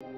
Hello.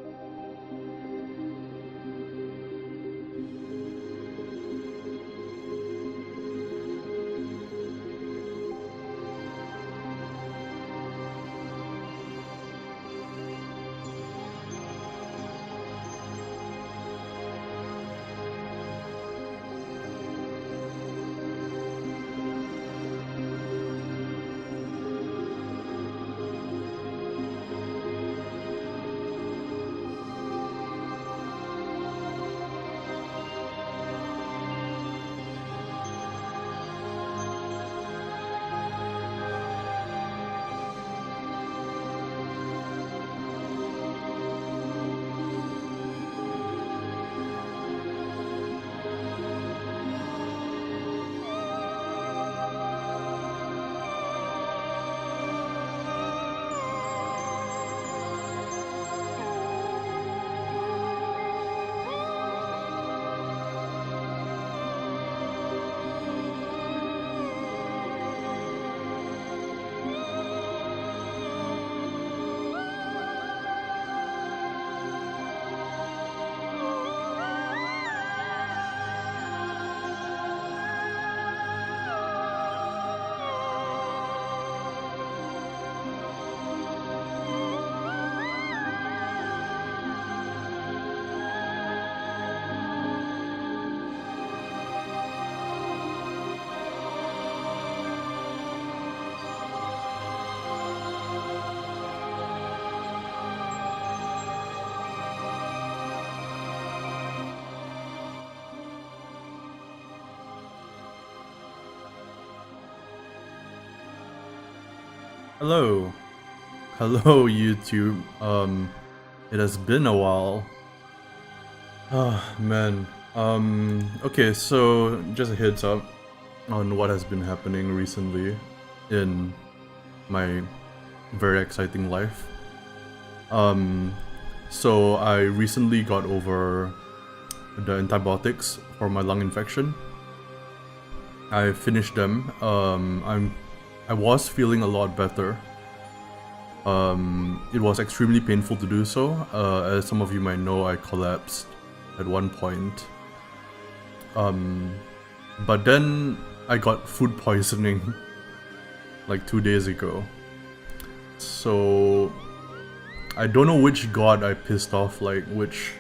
Hello, YouTube. It has been a while. Oh, man. Okay, so just a heads up on what has been happening recently in my very exciting life. So I recently got over the antibiotics for my lung infection. I finished them. I was feeling a lot better. It was extremely painful to do so. As some of you might know, I collapsed at one point. But then I got food poisoning like 2 days ago. So I don't know which god I pissed off, like which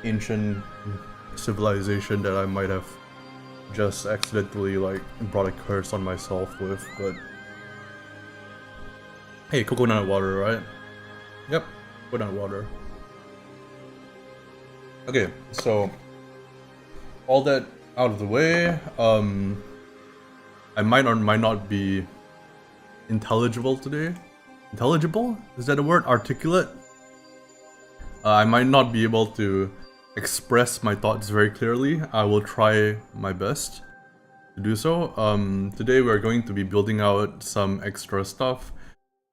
ancient civilization that I might have just accidentally like brought a curse on myself with, but hey, coconut water, right? Yep, coconut water. Okay, so all that out of the way, I might or might not be intelligible today. Intelligible? Is that a word? Articulate? I might not be able to express my thoughts very clearly. I will try my best to do so. Today we're going to be building out some extra stuff,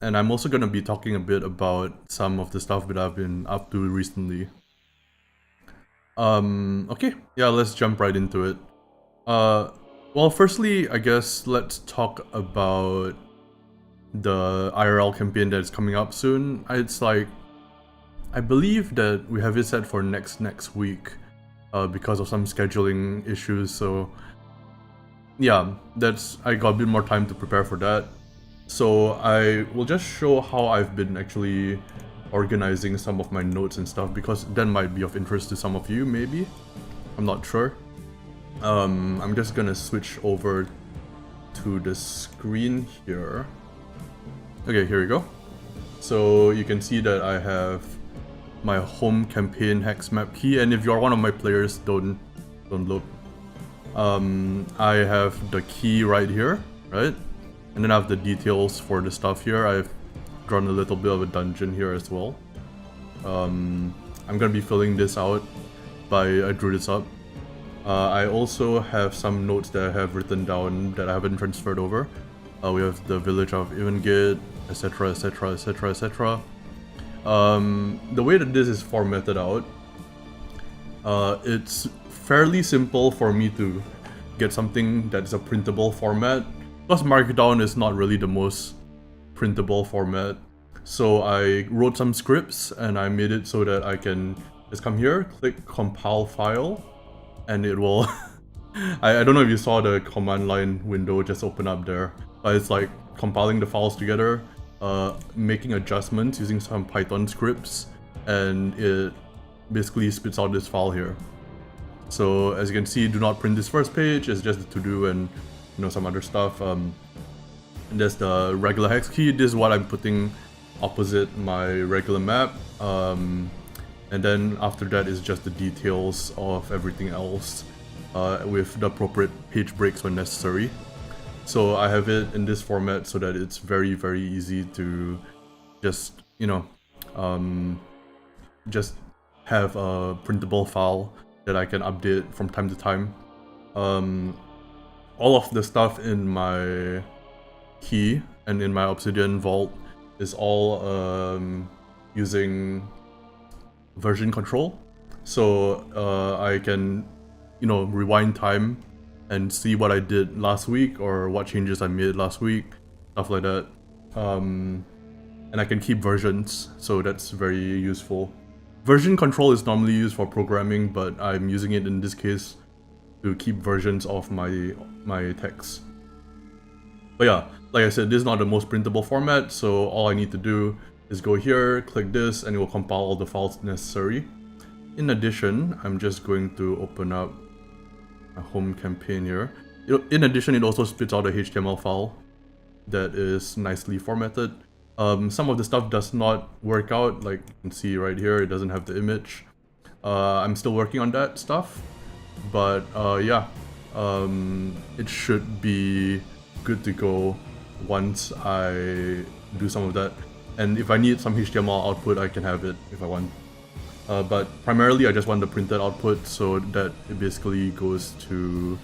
and I'm also going to be talking a bit about some of the stuff that I've been up to recently. Okay, yeah, let's jump right into it. Well, firstly, I guess let's talk about the IRL campaign that's coming up soon. It's like, I believe that we have it set for next week because of some scheduling issues, so yeah, I got a bit more time to prepare for that. So I will just show how I've been actually organizing some of my notes and stuff, because that might be of interest to some of you, maybe. I'm not sure. I'm just gonna switch over to the screen here. Okay, here we go. So you can see that I have my home campaign hex map key, and if you're one of my players, don't look. I have the key right here, right? And then I have the details for the stuff here. I've drawn a little bit of a dungeon here as well. I'm gonna be filling this out I drew this up. I also have some notes that I have written down that I haven't transferred over. We have the village of Evangate, etc, etc, etc, etc. The way that this is formatted out, it's fairly simple for me to get something that's a printable format, because Markdown is not really the most printable format. So I wrote some scripts and I made it so that I can just come here, click compile file, and it will I don't know if you saw the command line window just open up there, but it's like compiling the files together, making adjustments using some Python scripts, and it basically spits out this file here. So as you can see, do not print this first page, it's just the to-do and some other stuff. And there's the regular hex key. This is what I'm putting opposite my regular map. And then after that is just the details of everything else with the appropriate page breaks when necessary. So I have it in this format so that it's very, very easy to just, just have a printable file that I can update from time to time. All of the stuff in my key and in my Obsidian vault is all using version control. So I can, rewind time and see what I did last week or what changes I made last week, stuff like that. And I can keep versions, so that's very useful. Version control is normally used for programming, but I'm using it in this case to keep versions of my text. But yeah, like I said, this is not the most printable format, so all I need to do is go here, click this, and it will compile all the files necessary. In addition, I'm just going to open up a home campaign here. In addition, it also spits out a HTML file that is nicely formatted. Some of the stuff does not work out, like you can see right here, it doesn't have the image. I'm still working on that stuff, but yeah, it should be good to go once I do some of that. And if I need some HTML output, I can have it if I want. But primarily I just want the printed output so that it basically goes to,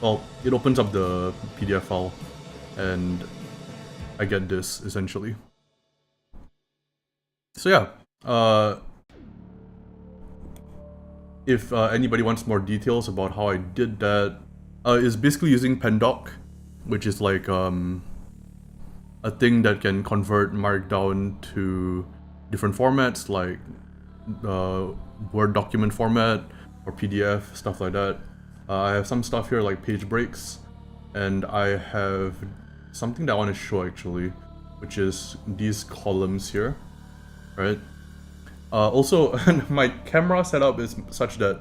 well, it opens up the PDF file and I get this essentially. So yeah, if anybody wants more details about how I did that, it's basically using Pendoc, which is like a thing that can convert Markdown to different formats like Word document format or PDF, stuff like that. I have some stuff here like page breaks, and I have something that I want to show actually, which is these columns here, right? Also, my camera setup is such that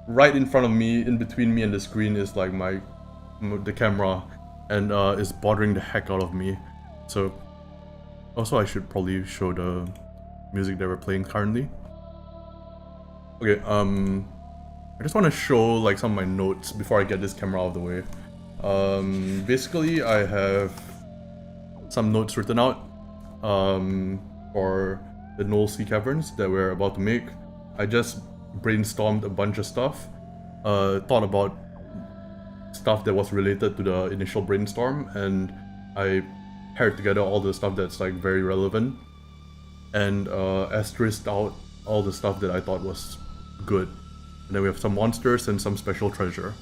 right in front of me, in between me and the screen, is like the camera, and it's bothering the heck out of me. So, also I should probably show the music that we're playing currently. Okay, I just want to show like some of my notes before I get this camera out of the way. Basically, I have some notes written out for the Null Sea Caverns that we're about to make. I just brainstormed a bunch of stuff, thought about stuff that was related to the initial brainstorm, and I paired together all the stuff that's like very relevant, and asterisked out all the stuff that I thought was good. And then we have some monsters and some special treasure.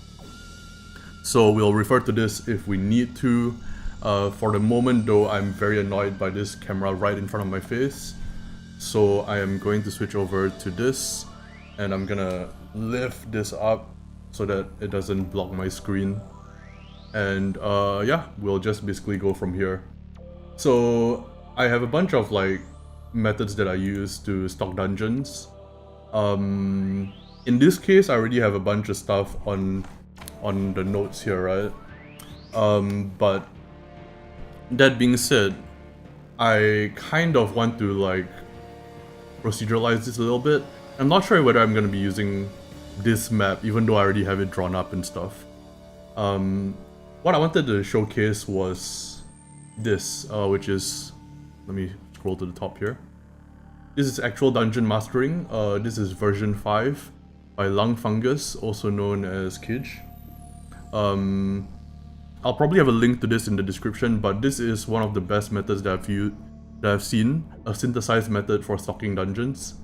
So we'll refer to this if we need to. For the moment though, I'm very annoyed by this camera right in front of my face. So I am going to switch over to this, and I'm gonna lift this up so that it doesn't block my screen. And yeah, we'll just basically go from here. So I have a bunch of like methods that I use to stock dungeons. In this case, I already have a bunch of stuff on the notes here, right? But that being said, I kind of want to like proceduralize this a little bit. I'm not sure whether I'm gonna be using this map, even though I already have it drawn up and stuff. What I wanted to showcase was this, which is, let me scroll to the top here. This is actual dungeon mastering. This is version 5 by Lung Fungus, also known as Kij. I'll probably have a link to this in the description, but this is one of the best methods that I've seen, a synthesized method for stocking dungeons.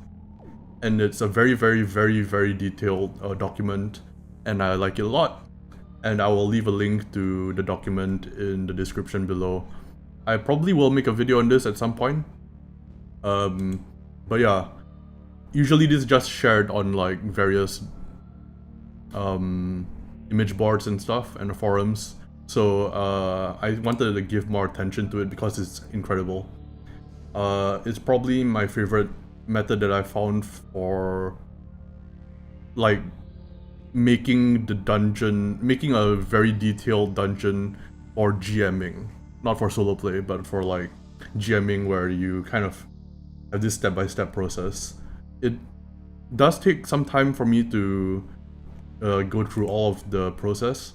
And it's a very, very, very, very detailed document, and I like it a lot. And I will leave a link to the document in the description below. I probably will make a video on this at some point, But yeah, usually this is just shared on like various image boards and stuff and forums. So I wanted to give more attention to it because it's incredible. It's probably my favorite method that I found for like making a very detailed dungeon for GMing. Not for solo play, but for like GMing where you kind of have this step-by-step process. It does take some time for me to go through all of the process,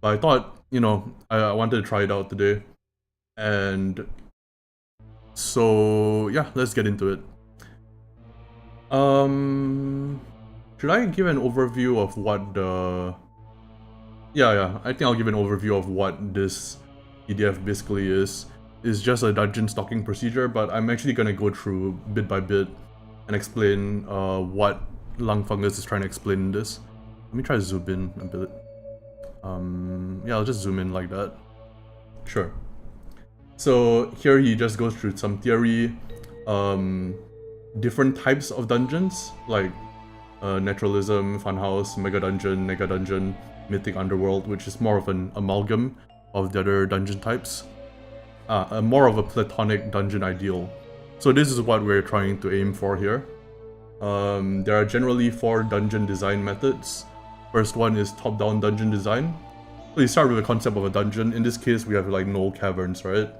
but I thought, I wanted to try it out today. And so yeah, let's get into it. Should I give an overview of what the... Yeah, I think I'll give an overview of what this PDF basically is. It's just a dungeon stocking procedure, but I'm actually gonna go through bit by bit and explain what Lung Fungus is trying to explain in this. Let me try to zoom in a bit. Yeah, I'll just zoom in like that. Sure. So here he just goes through some theory, different types of dungeons, like Naturalism, Funhouse, Mega Dungeon, Nega Dungeon, Mythic Underworld, which is more of an amalgam of the other dungeon types. More of a platonic dungeon ideal. So this is what we're trying to aim for here. There are generally 4 dungeon design methods. First one is top-down dungeon design. So you start with the concept of a dungeon. In this case, we have like Knoll Caverns, right?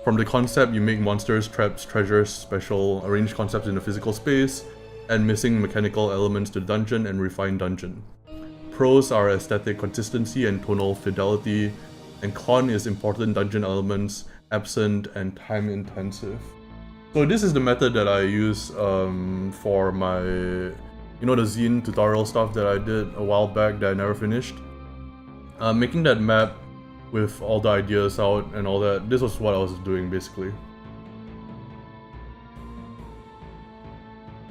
From the concept, you make monsters, traps, treasures, special, arrange concepts in the physical space, and missing mechanical elements to the dungeon and refine dungeon. Pros are aesthetic consistency and tonal fidelity, and con is important dungeon elements, absent and time intensive. So this is the method that I use for my, the zine tutorial stuff that I did a while back that I never finished. Making that map with all the ideas out and all that, this was what I was doing basically.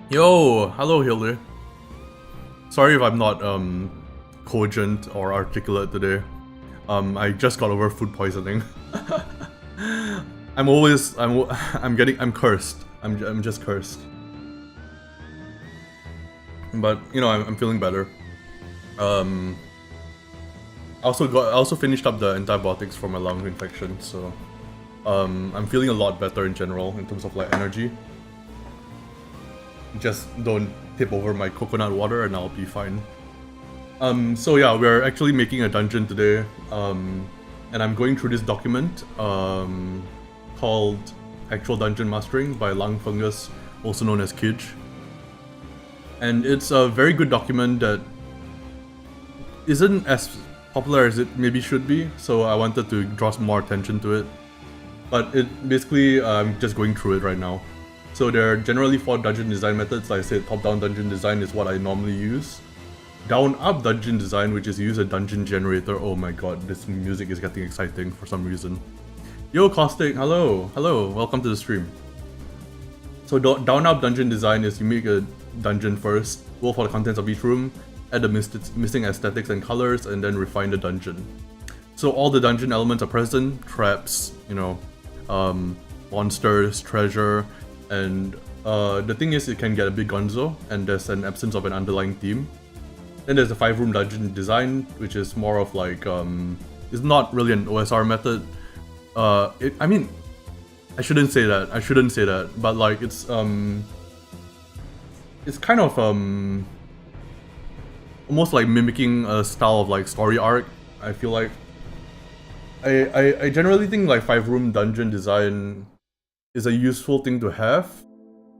Yo, hello Hilde. Sorry if I'm not cogent or articulate today. I just got over food poisoning. I'm cursed. I'm just cursed. But I'm feeling better. I also finished up the antibiotics for my lung infection, so I'm feeling a lot better in general in terms of like energy. Just don't tip over my coconut water and I'll be fine. So yeah, we're actually making a dungeon today, and I'm going through this document called Actual Dungeon Mastering by Lung Fungus, also known as Kidge. And it's a very good document that isn't as popular as it maybe should be, so I wanted to draw some more attention to it. But it basically, I'm just going through it right now. So there are generally 4 dungeon design methods. Like I said, top-down dungeon design is what I normally use. Down-up dungeon design, which is use a dungeon generator. Oh my god, this music is getting exciting for some reason. Yo, Caustic, hello, welcome to the stream. So down-up dungeon design is you make a dungeon first, roll for the contents of each room, add the missing aesthetics and colors, and then refine the dungeon. So all the dungeon elements are present, traps, monsters, treasure, and the thing is it can get a bit gonzo, and there's an absence of an underlying theme. Then there's the 5-room dungeon design, which is more of like, it's not really an OSR method. I mean, I shouldn't say that, but like it's kind of almost like mimicking a style of like story arc, I feel like. I generally think like 5-room dungeon design is a useful thing to have,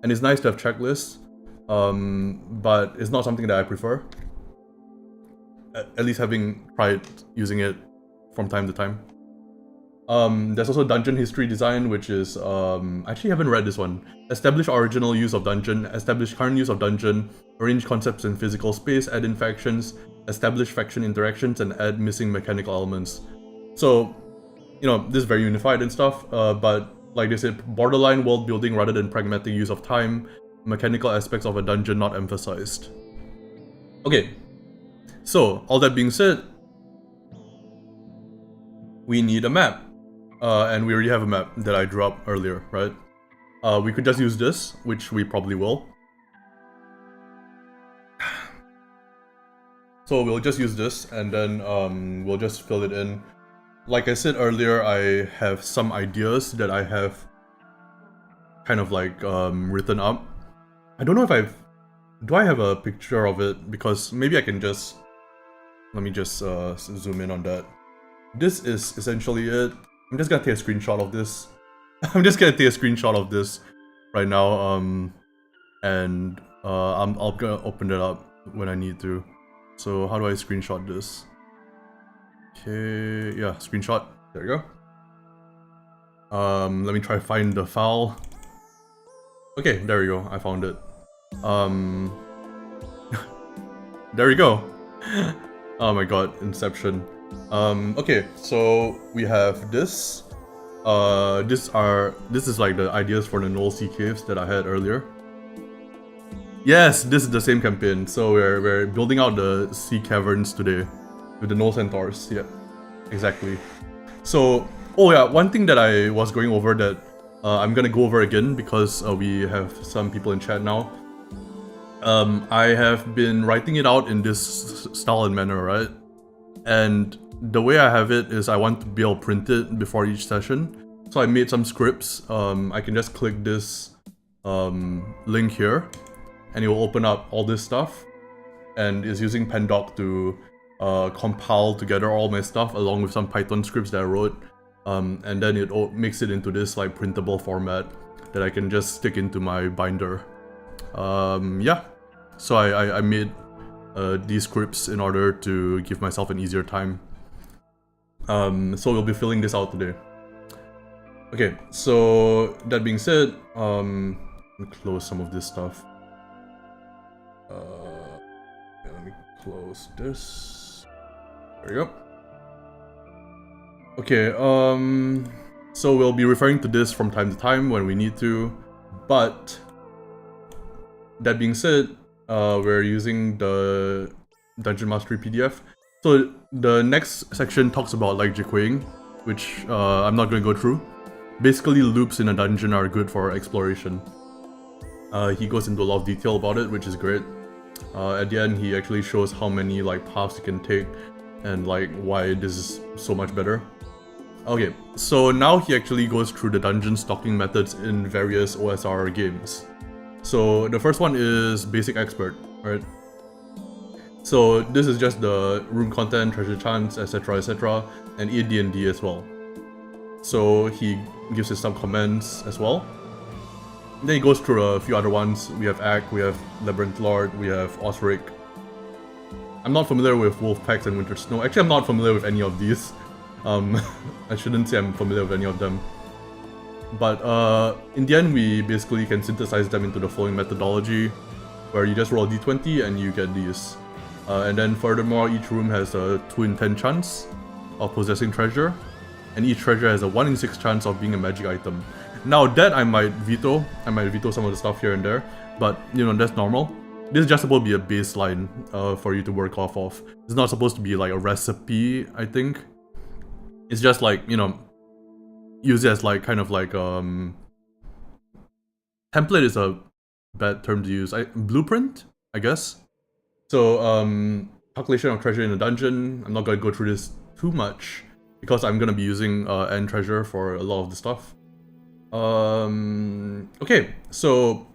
and it's nice to have checklists, but it's not something that I prefer. At least having tried using it from time to time. There's also dungeon history design, which is, I actually haven't read this one. Establish original use of dungeon, establish current use of dungeon, arrange concepts in physical space, add in factions, establish faction interactions, and add missing mechanical elements. So, this is very unified and stuff, but like they said, borderline world building rather than pragmatic use of time, mechanical aspects of a dungeon not emphasized. Okay, so all that being said, we need a map. And we already have a map that I drew up earlier, right? we could just use this, which we probably will. So we'll just use this, and then we'll just fill it in. Like I said earlier, I have some ideas that I have kind of like written up. I don't know if do I have a picture of it? Because maybe I can just, let me just zoom in on that. This is essentially it. I'm just gonna take a screenshot of this. I'm just gonna take a screenshot of this right now, and I'll gonna open it up when I need to. So how do I screenshot this? Okay, yeah, screenshot. There you go. Let me try to find the file. Okay, there we go. I found it. There we go. Oh my god, Inception. Okay, so we have this. This is like the ideas for the Null Sea Caves that I had earlier. Yes, this is the same campaign. So we're building out the sea caverns today with the Null Centaurs. Yeah, exactly. So, oh yeah, one thing that I was going over that I'm gonna go over again because we have some people in chat now. I have been writing it out in this style and manner, right? And the way I have it is I want to be able to print it before each session. So I made some scripts. I can just click this link here, and it will open up all this stuff. And it's using Pandoc to compile together all my stuff along with some Python scripts that I wrote. And then it makes it into this like printable format that I can just stick into my binder. Yeah, so I made these scripts in order to give myself an easier time. So we'll be filling this out today. Okay, so that being said, let me close some of this stuff. Let me close this. There you go. Okay, so we'll be referring to this from time to time when we need to, but that being said, we're using the Dungeon Mastery PDF. So the next section talks about like jQuerying, which I'm not going to go through. Basically, loops in a dungeon are good for exploration. He goes into a lot of detail about it, which is great. At the end, he actually shows how many like paths you can take and like why this is so much better. Okay, so now he actually goes through the dungeon stocking methods in various OSR games. So the first one is Basic Expert, right? So this is just the room content, treasure chance, etc, and AD&D as well. So he gives us some comments as well. Then he goes through a few other ones. We have Act, we have Labyrinth Lord, we have Osric. I'm not familiar with Wolf Packs and Winter Snow. Actually, I'm not familiar with any of these. I shouldn't say I'm familiar with any of them. But in the end, we basically can synthesize them into the following methodology, where you just roll a d20 and you get these. And then furthermore, each room has a 2 in 10 chance of possessing treasure, and each treasure has a 1 in 6 chance of being a magic item. Now that I might veto some of the stuff here and there, but you know, that's normal. This is just supposed to be a baseline for you to work off of. It's not supposed to be like a recipe, I think. It's just like, you know, use it as like kind of like template is a bad term to use. Blueprint, I guess. So calculation of treasure in a dungeon. I'm not gonna go through this too much because I'm gonna be using end treasure for a lot of the stuff. Okay, so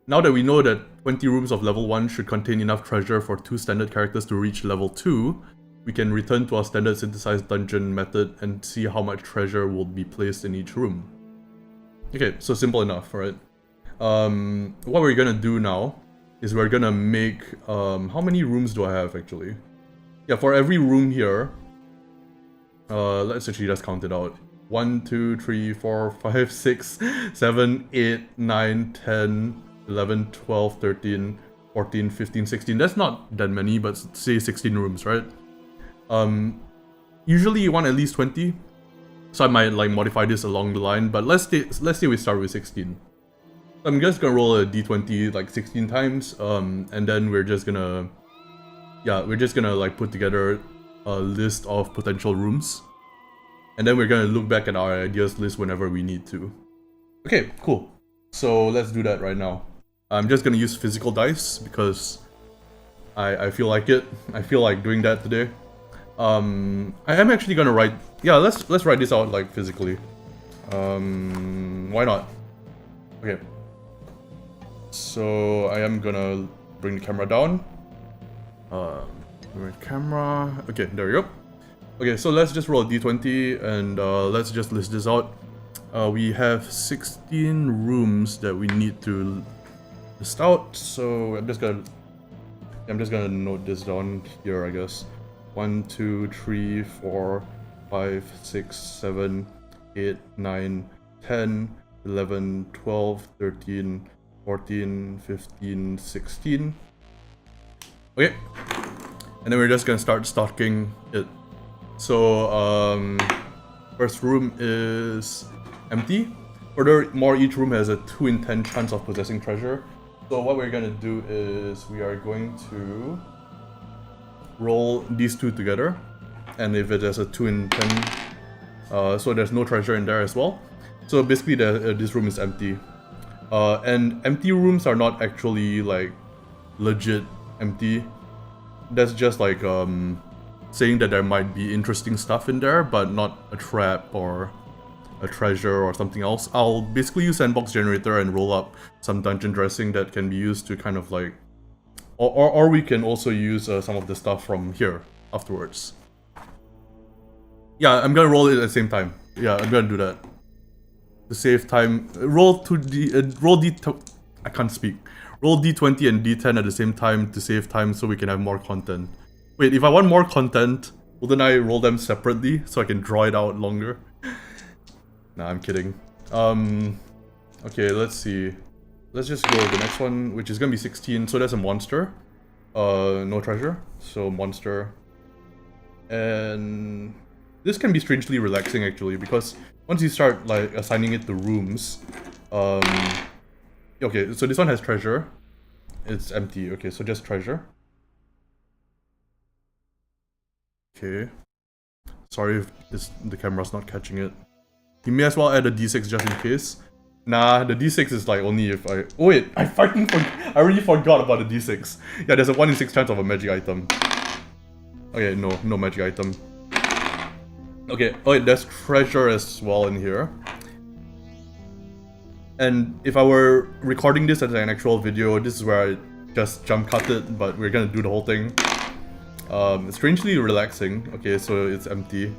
now that we know that 20 rooms of level 1 should contain enough treasure for 2 standard characters to reach level 2, we can return to our standard synthesized dungeon method and see how much treasure will be placed in each room. Okay, so simple enough, right? What we're gonna do now is we're gonna make, how many rooms do I have actually? Yeah, for every room here, let's actually just count it out. 1, 2, 3, 4, 5, 6, 7, 8, 9, 10, 11, 12, 13, 14, 15, 16. That's not that many, but say 16 rooms, right? Usually you want at least 20, so I might like modify this along the line, but let's say we start with 16. I'm just gonna roll a d20 like 16 times, and then we're just gonna like put together a list of potential rooms, and then we're gonna look back at our ideas list whenever we need to. Okay, cool. So let's do that right now. I'm just gonna use physical dice because I feel like it. I feel like doing that today. I am actually gonna write. Yeah, let's write this out like physically. Why not? Okay. So I am gonna bring the camera down. Camera. Okay, there we go. Okay, so let's just roll a d20 and let's just list this out. We have 16 rooms that we need to list out. So I'm just gonna note this down here, I guess. 1, 2, 3, 4, 5, 6, 7, 8, 9, 10, 11, 12, 13, 14, 15, 16. Okay. And then we're just gonna start stocking it. So, first room is empty. Furthermore, each room has a 2 in 10 chance of possessing treasure. So what we're gonna do is we are going to roll these two together. And if it has a 2 in 10, so there's no treasure in there as well. So basically this room is empty. And empty rooms are not actually like legit empty. That's just like saying that there might be interesting stuff in there, but not a trap or a treasure or something else. I'll basically use sandbox generator and roll up some dungeon dressing that can be used to kind of like, or we can also use some of the stuff from here afterwards. Yeah, I'm gonna roll it at the same time. Yeah, I'm gonna do that to save time. Roll I can't speak. Roll d20 and d10 at the same time to save time so we can have more content. Wait, if I want more content, wouldn't I roll them separately so I can draw it out longer? Nah, I'm kidding. Okay, let's see. Let's just go to the next one, which is gonna be 16. So that's a monster. No treasure. So monster. And this can be strangely relaxing actually, because once you start like assigning it to rooms, okay, so this one has treasure. It's empty. Okay, so just treasure. Okay. Sorry if the camera's not catching it. You may as well add a d6 just in case. Nah, the d6 is like only if I... Oh wait, I already forgot about the d6. Yeah, there's a 1 in 6 chance of a magic item. Okay, no magic item. Okay, oh wait, there's treasure as well in here. And if I were recording this as an actual video, this is where I just jump cut it, but we're gonna do the whole thing. Strangely relaxing. Okay, so it's empty.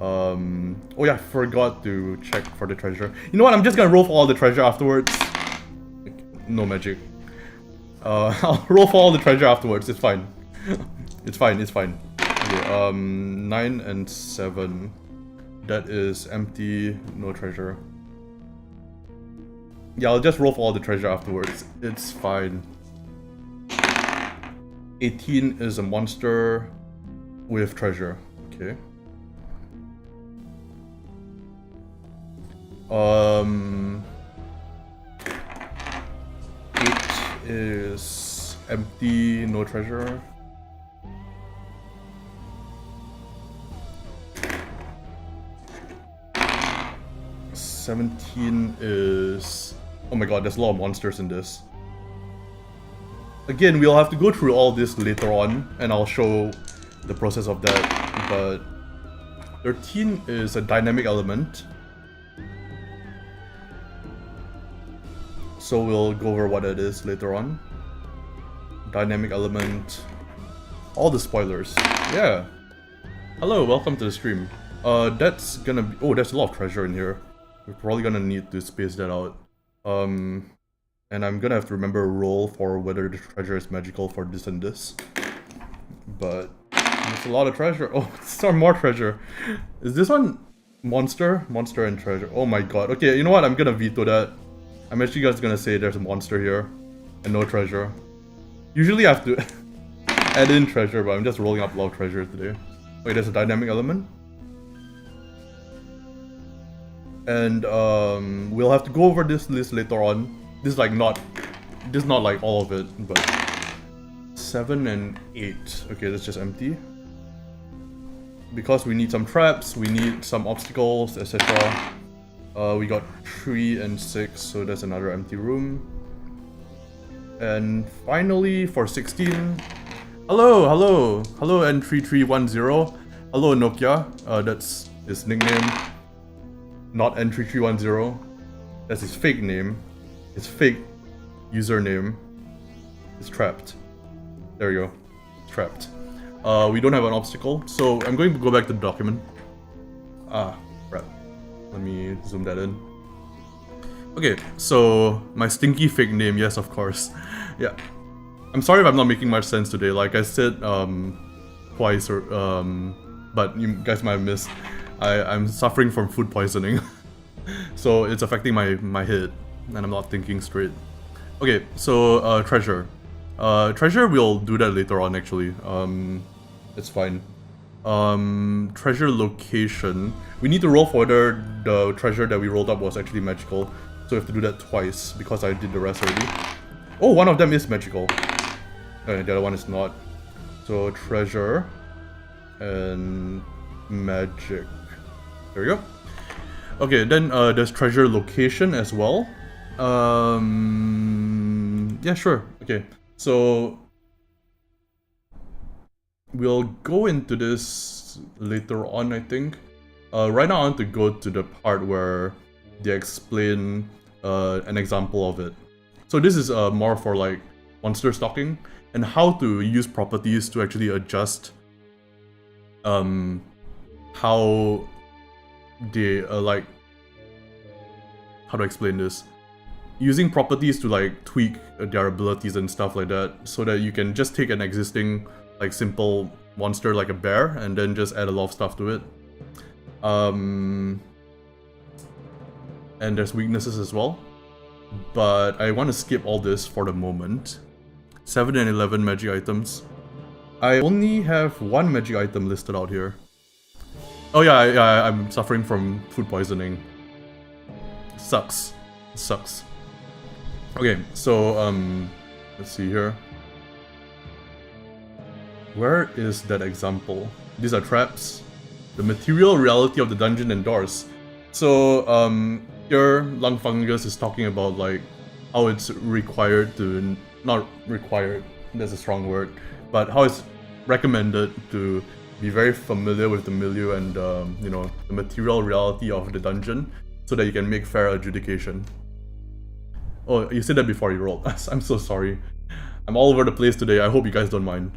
Oh yeah, I forgot to check for the treasure. You know what, I'm just gonna roll for all the treasure afterwards. No magic. I'll roll for all the treasure afterwards, it's fine. It's fine. Okay, 9 and 7. That is empty, no treasure. Yeah, I'll just roll for all the treasure afterwards. It's fine. 18 is a monster with treasure. Okay. 8 is empty, no treasure. 17 is... Oh my god, there's a lot of monsters in this. Again, we'll have to go through all this later on, and I'll show the process of that, but... 13 is a dynamic element. So we'll go over what it is later on. Dynamic element... All the spoilers. Yeah. Hello, welcome to the stream. That's gonna be... Oh, there's a lot of treasure in here. We're probably gonna need to space that out. And I'm gonna have to remember a roll for whether the treasure is magical for this and this. But there's a lot of treasure. Oh, there's more treasure. Is this one monster? Monster and treasure. Oh my god. Okay, you know what? I'm gonna veto that. I'm actually just gonna say there's a monster here and no treasure. Usually I have to add in treasure, but I'm just rolling up a lot of treasure today. Wait, there's a dynamic element? And we'll have to go over this list later on. This is not like all of it, but 7 and 8. Okay, that's just empty. Because we need some traps, we need some obstacles, etc. We got 3 and 6, so that's another empty room. And finally, for 16... Hello, hello! Hello, N3310. Hello, Nokia. That's his nickname. Not N3310. That's his fake name. His fake username is trapped. There you go. Trapped. We don't have an obstacle, so I'm going to go back to the document. Ah, crap. Let me zoom that in. Okay, so my stinky fake name, yes, of course. Yeah. I'm sorry if I'm not making much sense today. Like I said twice, or but you guys might have missed. I'm suffering from food poisoning. So it's affecting my head, and I'm not thinking straight. Okay, so treasure. Treasure, we'll do that later on actually. It's fine. Treasure location. We need to roll for whether the treasure that we rolled up was actually magical. So we have to do that twice because I did the rest already. Oh, one of them is magical. The other one is not. So treasure and magic. There we go. Okay, then there's treasure location as well. Yeah, sure. Okay, so we'll go into this later on, I think. Right now I want to go to the part where they explain an example of it. So this is more for like monster stalking and how to use properties to actually adjust how they like, how to explain this? Using properties to like tweak their abilities and stuff like that, so that you can just take an existing like simple monster like a bear and then just add a lot of stuff to it. And there's weaknesses as well. But I want to skip all this for the moment. 7 and 11 magic items. I only have 1 magic item listed out here. Oh yeah, I'm suffering from food poisoning. Sucks. Sucks. Okay, so let's see here. Where is that example? These are traps. The material reality of the dungeon and doors. So here Lung Fungus is talking about like how it's required to, not required, that's a strong word, but how it's recommended to be very familiar with the milieu and you know, the material reality of the dungeon, so that you can make fair adjudication. Oh, you said that before you rolled. I'm so sorry. I'm all over the place today. I hope you guys don't mind.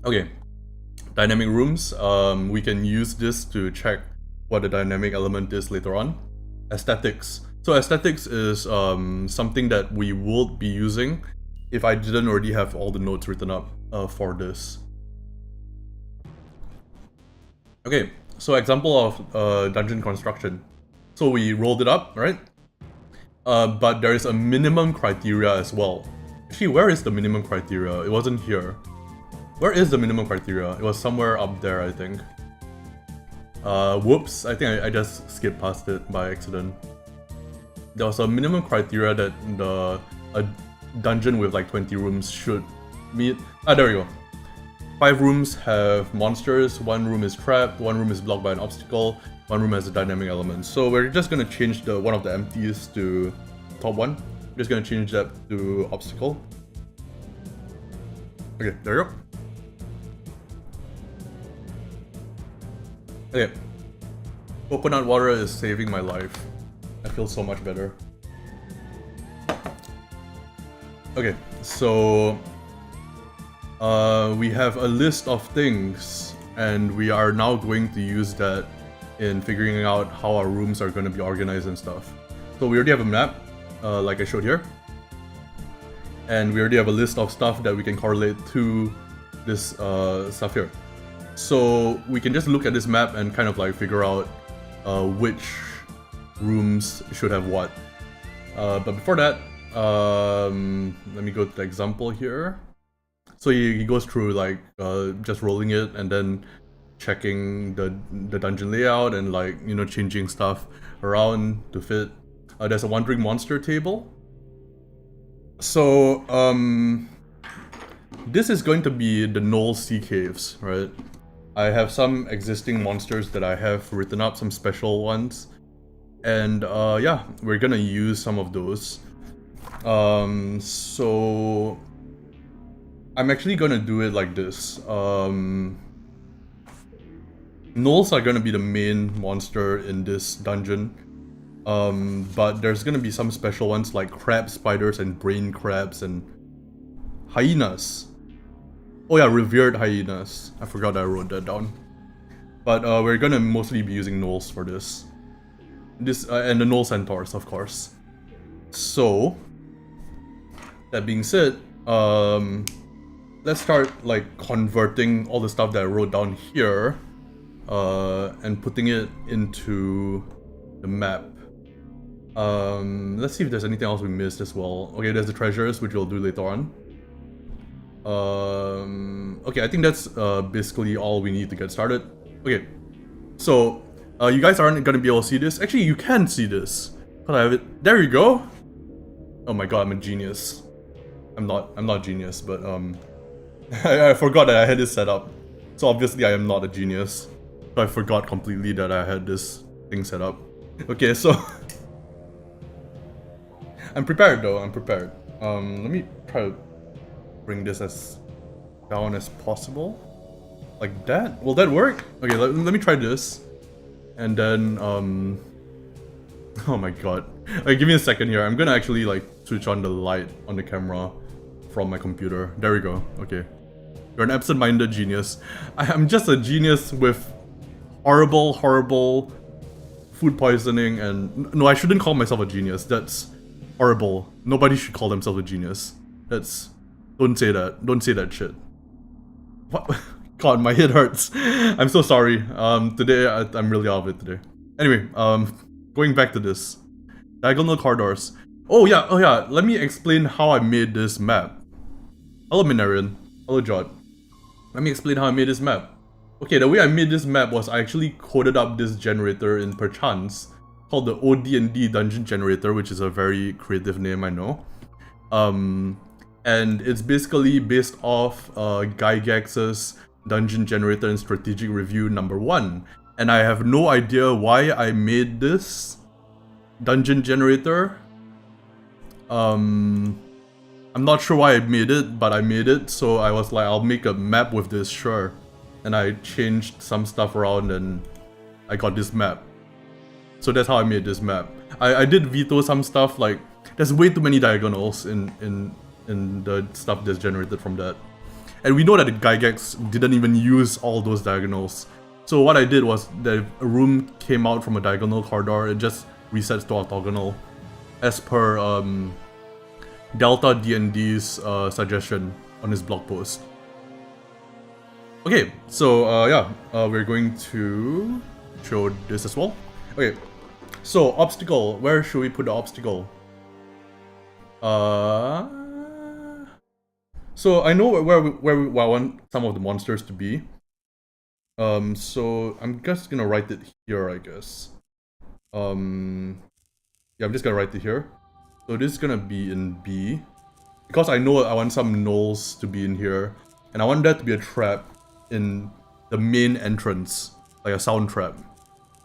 Okay. Dynamic rooms. We can use this to check what the dynamic element is later on. Aesthetics. So aesthetics is something that we would be using if I didn't already have all the notes written up for this. Okay, so example of dungeon construction. So we rolled it up, right? But there is a minimum criteria as well. Actually, where is the minimum criteria? It wasn't here. Where is the minimum criteria? It was somewhere up there, I think. Whoops, I think I just skipped past it by accident. There was a minimum criteria that a dungeon with like 20 rooms should meet. Ah, there we go. 5 rooms have monsters, 1 room is trapped, 1 room is blocked by an obstacle, 1 room has a dynamic element. So we're just gonna change the one of the empties to top 1. We're just gonna change that to obstacle. Okay, there you go. Okay. Coconut water is saving my life. I feel so much better. Okay, so we have a list of things, and we are now going to use that in figuring out how our rooms are going to be organized and stuff. So we already have a map, like I showed here. And we already have a list of stuff that we can correlate to this stuff here. So we can just look at this map and kind of like figure out which rooms should have what. But before that, let me go to the example here. So he goes through like just rolling it and then checking the dungeon layout and like, you know, changing stuff around to fit. There's a wandering monster table. So this is going to be the Knoll Sea Caves, right? I have some existing monsters that I have written up, some special ones. And yeah, we're gonna use some of those. So I'm actually gonna do it like this. Gnolls are gonna be the main monster in this dungeon. But there's gonna be some special ones like crab spiders and brain crabs and hyenas. Oh yeah, revered hyenas. I forgot I wrote that down. But we're gonna mostly be using gnolls for this. And the gnoll centaurs, of course. So that being said, let's start like converting all the stuff that I wrote down here, and putting it into the map. Let's see if there's anything else we missed as well. Okay, there's the treasures, which we'll do later on. Okay, I think that's basically all we need to get started. Okay, so you guys aren't gonna be able to see this. Actually, you can see this. But I have it. There you go. Oh my god, I'm a genius. I'm not genius, but I forgot that I had this set up. So obviously I am not a genius. So I forgot completely that I had this thing set up. Okay, so I'm prepared though, I'm prepared. Let me try to bring this as down as possible. Like that? Will that work? Okay, let me try this. And then, oh my god. Okay, give me a second here. I'm gonna actually like switch on the light on the camera from my computer. There we go. Okay. You're an absent-minded genius. I'm just a genius with horrible food poisoning and... No, I shouldn't call myself a genius. That's horrible. Nobody should call themselves a genius. That's... Don't say that. Don't say that shit. What? God, my head hurts. I'm so sorry. Today, I'm really out of it today. Anyway, going back to this. Diagonal corridors. Oh yeah, let me explain how I made this map. Hello Minarian. Hello Jod. Let me explain how I made this map. Okay, the way I made this map was I actually coded up this generator in Perchance called the OD&D Dungeon Generator, which is a very creative name, I know. And it's basically based off Gygax's Dungeon Generator and Strategic Review #1. And I have no idea why I made this dungeon generator. I'm not sure why I made it, but I made it, so I was like, I'll make a map with this, sure. And I changed some stuff around and I got this map. So that's how I made this map. I did veto some stuff, like, there's way too many diagonals in the stuff that's generated from that. And we know that the Gygax didn't even use all those diagonals. So what I did was, that if a room came out from a diagonal corridor, it just resets to orthogonal, as per Delta D&D's suggestion on his blog post. Okay, so yeah, we're going to show this as well. Okay, so obstacle. Where should we put the obstacle? So I know where I want some of the monsters to be. So I'm just gonna write it here, I guess. Yeah, I'm just gonna write it here. So this is gonna be in B. Because I know I want some gnolls to be in here. And I want that to be a trap in the main entrance. Like a sound trap.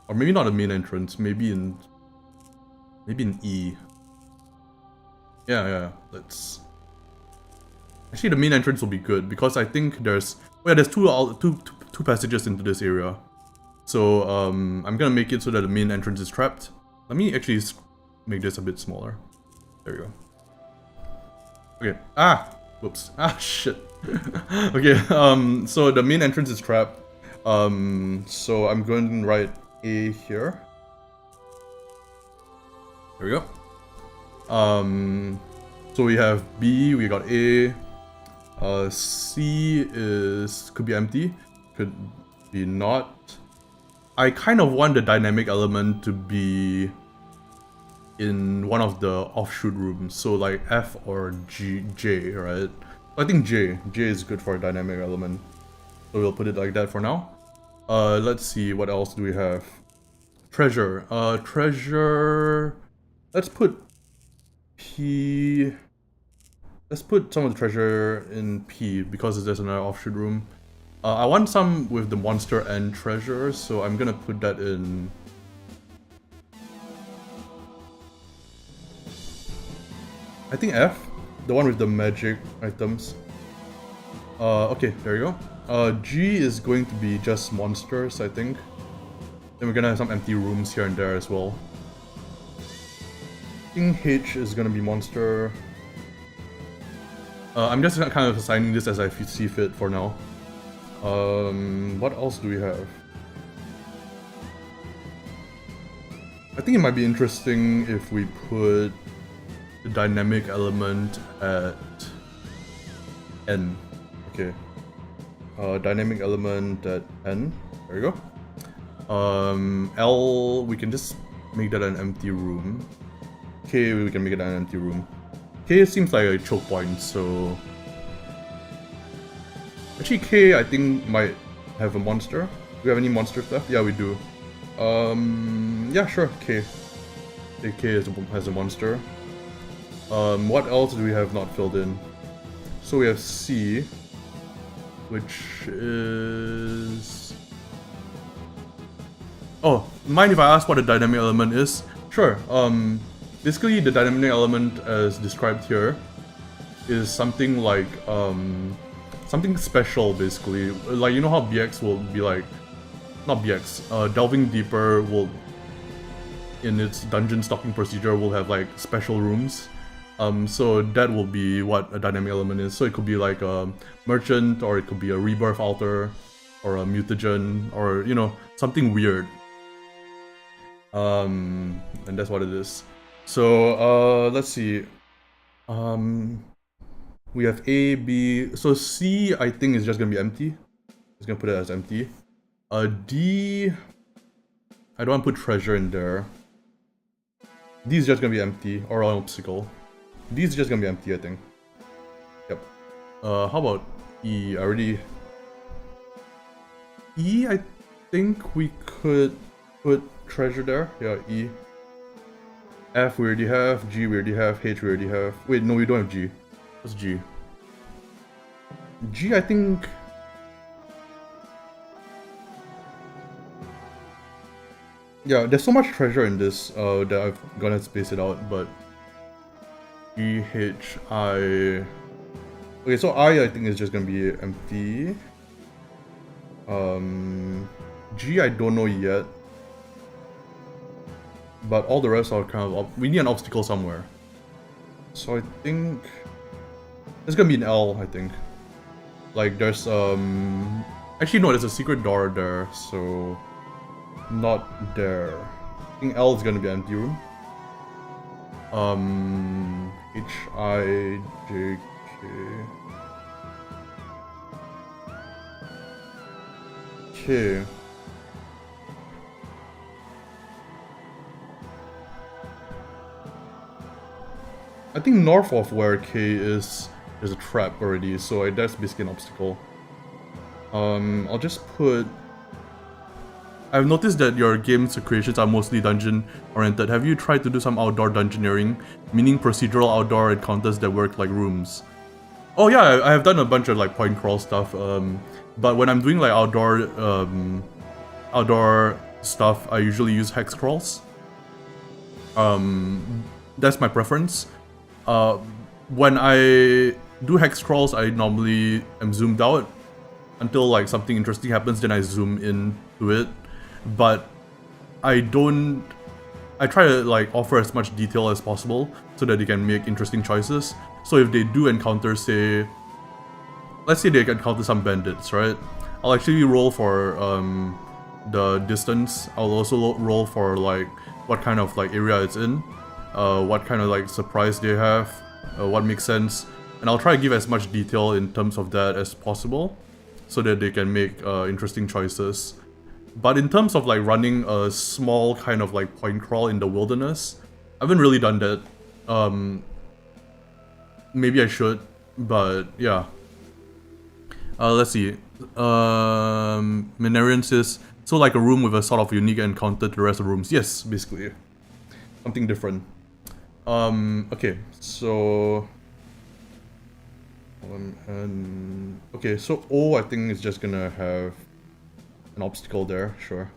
Or maybe not a main entrance, maybe in E. Yeah, let's... Actually, the main entrance will be good, because I think there's... Oh yeah, there's two passages into this area. So, I'm gonna make it so that the main entrance is trapped. Let me actually make this a bit smaller. There we go. Okay. Ah! Whoops. Ah, shit. Okay, so the main entrance is trapped. So I'm going to write A here. There we go. So we have B, we got A. C could be empty, could be not. I kind of want the dynamic element to be in one of the offshoot rooms, so like F or J, right? I think J is good for a dynamic element, so we'll put it like that for now. Let's see, what else do we have? Treasure. Treasure. Let's put P. Let's put some of the treasure in P because there's another offshoot room. I want some with the monster and treasure, so I'm gonna put that in. I think F, the one with the magic items. Okay, there you go. G is going to be just monsters, I think. Then we're gonna have some empty rooms here and there as well. I think H is gonna be monster. I'm just kind of assigning this as I see fit for now. What else do we have? I think it might be interesting if we put the dynamic element at N. Okay. Dynamic element at N. There you go. L, we can just make that an empty room. K, we can make it an empty room. K seems like a choke point, so... Actually, K, I think, might have a monster. Do we have any monster stuff? Yeah, we do. Yeah, sure, K. K has a monster. What else do we have not filled in? So we have C, which is... Oh, mind if I ask what a dynamic element is? Sure. Basically, the dynamic element as described here is something like something special. Basically, like you know how BX will be like, not BX. Delving Deeper will, in its dungeon stocking procedure, will have like special rooms. So that will be what a dynamic element is. So it could be like a merchant, or it could be a rebirth altar, or a mutagen, or you know, something weird. And that's what it is. So let's see. We have A, B. So C, I think is just gonna be empty. Just gonna put it as empty. D, I don't want to put treasure in there. D is just gonna be empty, or an obstacle. D is just gonna be empty, I think. Yep. How about E? I already... E, I think we could put treasure there. Yeah, E. F we already have, G we already have, H we already have. Wait, no, we don't have G. What's G? G, I think... Yeah, there's so much treasure in this that I'm gonna space it out, but... G, H, I... Okay, so I think is just gonna be empty. G, I don't know yet. But all the rest are kind of... We need an obstacle somewhere. So I think... It's gonna be an L, I think. Like, there's, Actually, no, there's a secret door there, so... Not there. I think L is gonna be an empty room. H, I, J, K... K... I think north of where K is, there's a trap already, so that's basically an obstacle. I'll just put... I've noticed that your game's creations are mostly dungeon-oriented. Have you tried to do some outdoor dungeoneering, meaning procedural outdoor encounters that work like rooms? Oh yeah, I have done a bunch of like point crawl stuff, but when I'm doing like outdoor stuff, I usually use hex crawls. That's my preference. When I do hex crawls, I normally am zoomed out until like something interesting happens, then I zoom in to it. But I try to like offer as much detail as possible so that they can make interesting choices. So if they do encounter, say, let's say they encounter some bandits, right? I'll actually roll for the distance. I'll also roll for like what kind of like area it's in, what kind of like surprise they have, what makes sense, and I'll try to give as much detail in terms of that as possible, so that they can make interesting choices. But in terms of like running a small kind of like point crawl in the wilderness, I haven't really done that. Maybe I should, but yeah. Let's see. Minarian says, so like a room with a sort of unique encounter to the rest of the rooms. Yes, basically. Something different. Okay, so... Okay, so O I think is just gonna have an obstacle there, sure.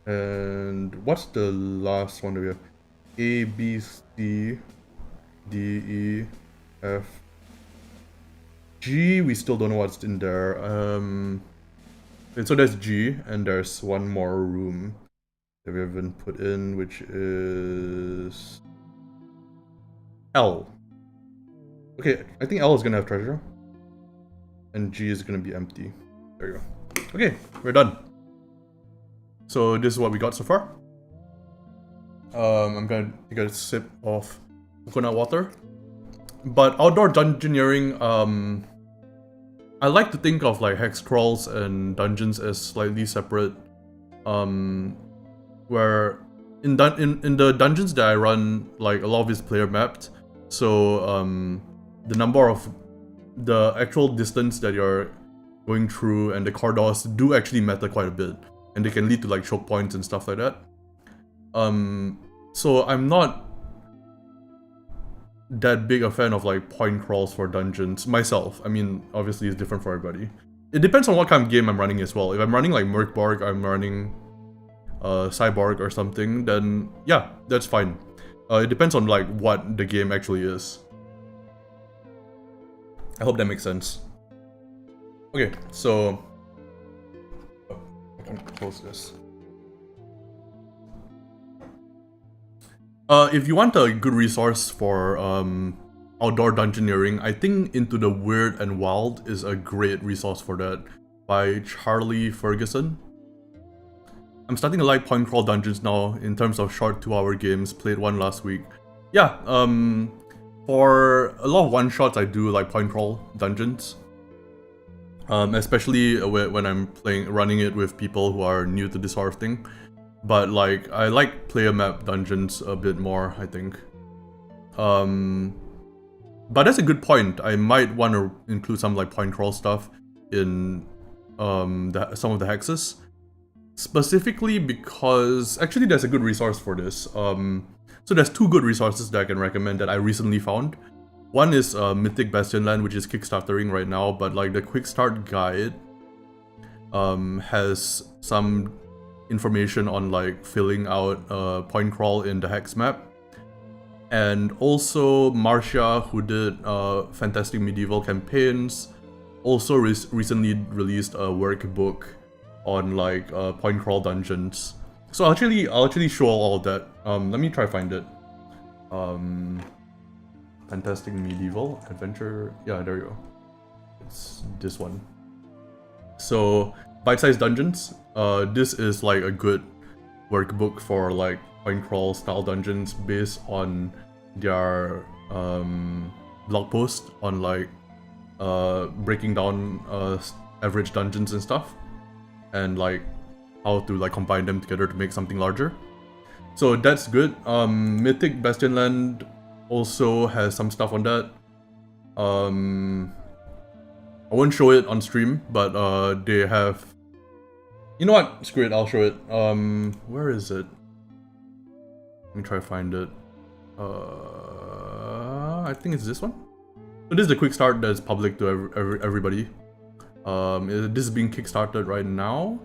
And what's the last one that we have? A, B, C, D, E, F, G. We still don't know what's in there. And so there's G, and there's one more room that we haven't put in, which is L. Okay, I think L is gonna have treasure, and G is gonna be empty. There you go. Okay, we're done. So this is what we got so far. I'm gonna take a sip of coconut water. But outdoor dungeoneering, I like to think of like hex crawls and dungeons as slightly separate. Where in the dungeons that I run, like a lot of it's player mapped. So the number of the actual distance that you're going through and the corridors do actually matter quite a bit, and they can lead to like choke points and stuff like that. So I'm not that big a fan of like point crawls for dungeons myself. I mean, obviously it's different for everybody. It depends on what kind of game I'm running as well. If I'm running like Merkborg, I'm running Cyborg or something, then yeah, that's fine. It depends on like what the game actually is. I hope that makes sense. Okay, so I can close this. If you want a good resource for outdoor dungeoneering, I think Into the Weird and Wild is a great resource for that, by Charlie Ferguson. I'm starting to like point crawl dungeons now in terms of short 2-hour games. Played one last week. Yeah, for a lot of one-shots I do like point crawl dungeons. Especially when I'm running it with people who are new to this sort of thing. But like, I like player map dungeons a bit more, I think. But that's a good point. I might want to include some like point crawl stuff in some of the hexes. Specifically because, actually there's a good resource for this. So there's two good resources that I can recommend that I recently found. One is Mythic Bastionland, which is kickstartering right now, but like the quick start guide has some information on like filling out point crawl in the hex map. And also Marcia, who did Fantastic Medieval Campaigns, also recently released a workbook on like point crawl dungeons. So I'll actually show all of that. Let me try find it. Fantastic Medieval Adventure. Yeah, there you go. It's this one. So bite-sized dungeons. This is like a good workbook for like point crawl style dungeons based on their blog post on like breaking down average dungeons and stuff, and like how to like combine them together to make something larger. So that's good. Mythic Bastionland also has some stuff on that. I won't show it on stream, but they have... You know what? Screw it, I'll show it. Where is it? Let me try to find it. I think it's this one. So this is the quick start that's public to everybody. This is being kickstarted right now.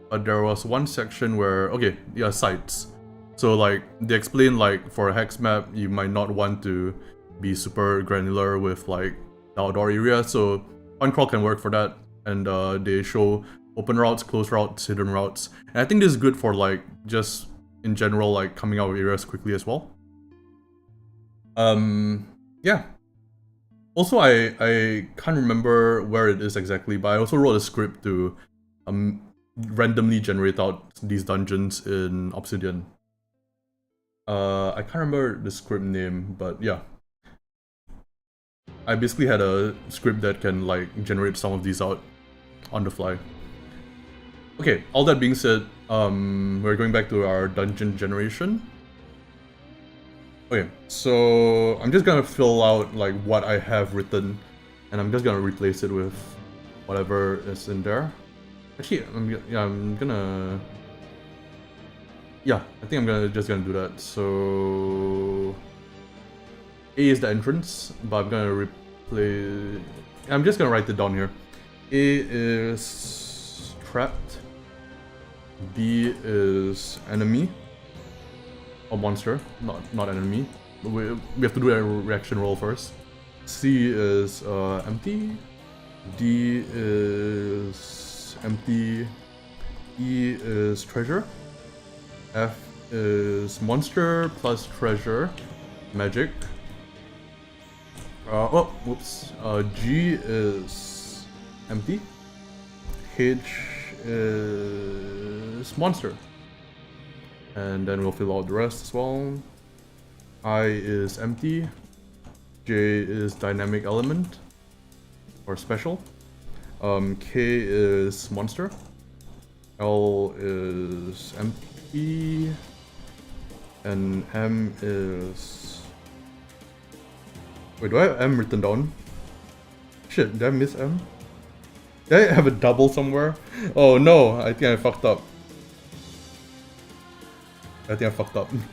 But there was one section where, okay, yeah, sites. So like, they explain like, for a hex map, you might not want to be super granular with like the outdoor area, so point crawl can work for that. And they show open routes, closed routes, hidden routes. And I think this is good for like, just in general, like coming out of areas quickly as well. Yeah. Also, I can't remember where it is exactly, but I also wrote a script to randomly generate out these dungeons in Obsidian. I can't remember the script name, but yeah. I basically had a script that can like generate some of these out on the fly. Okay, all that being said, we're going back to our dungeon generation. Okay, so I'm just gonna fill out like what I have written, and I'm just gonna replace it with whatever is in there. Actually, I'm gonna... Yeah, I think I'm just gonna do that. So A is the entrance, but I'm gonna play. I'm just gonna write it down here. A is trapped. B is enemy. Or monster, not enemy. We have to do a reaction roll first. C is empty. D is empty. E is treasure. F is monster plus treasure. Magic. Whoops. G is empty. H is monster. And then we'll fill out the rest as well. I is empty. J is dynamic element or special. K is monster. L is empty. And M is... Wait, do I have M written down? Shit, did I miss M? Did I have a double somewhere? Oh no, I think I fucked up.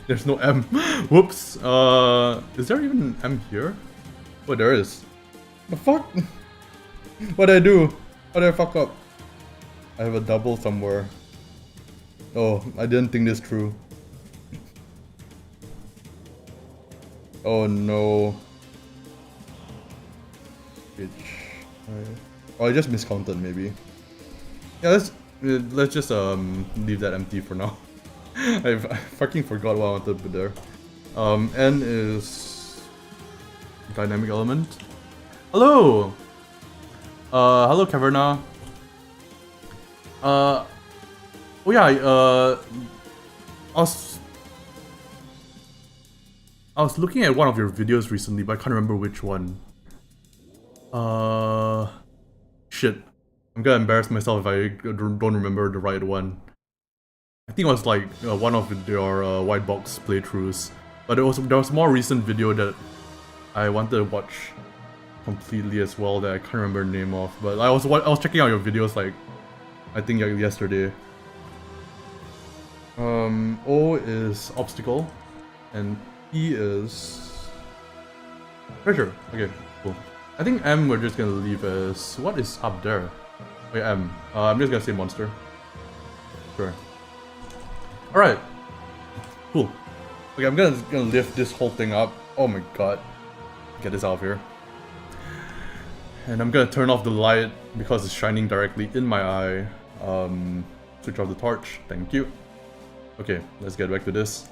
There's no M. Whoops. Is there even an M here? Oh, there is. The fuck? What did I do? How did I fuck up? I have a double somewhere. Oh, I didn't think this through. Oh no. Oh, I just miscounted maybe. Yeah, let's just leave that empty for now. I fucking forgot what I wanted to put there. N is dynamic element. Hello! Hello Caverna. Oh yeah, I was looking at one of your videos recently, but I can't remember which one. Shit. I'm gonna embarrass myself if I don't remember the right one. I think it was like one of your white box playthroughs, but there was a more recent video that I wanted to watch completely as well that I can't remember the name of. But I was checking out your videos like I think yesterday. O is obstacle, and P is treasure. Okay, cool. I think M we're just gonna leave as what is up there. Wait, M. I'm just gonna say monster. Sure. Alright. Cool. Okay, I'm gonna lift this whole thing up. Oh my god. Get this out of here. And I'm gonna turn off the light because it's shining directly in my eye. Switch off the torch. Thank you. Okay, let's get back to this.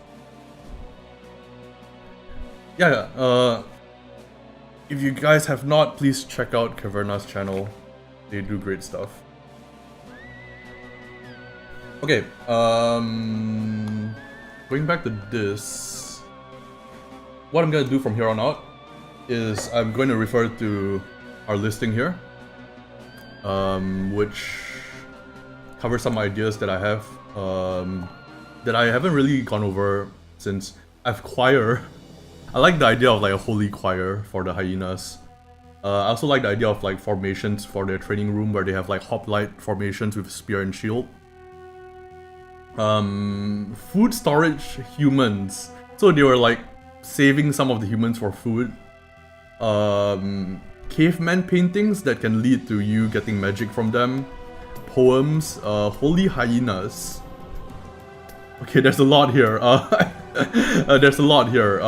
Yeah, if you guys have not, please check out Caverna's channel. They do great stuff. Okay, going back to this, what I'm gonna do from here on out is I'm going to refer to our listing here, which covers some ideas that I have, that I haven't really gone over since I've choir. I like the idea of like a holy choir for the hyenas. I also like the idea of like formations for their training room where they have like hoplite formations with spear and shield. Food storage humans. So they were like saving some of the humans for food. Caveman paintings that can lead to you getting magic from them. Poems, holy hyenas. Okay, there's a lot here. There's a lot here.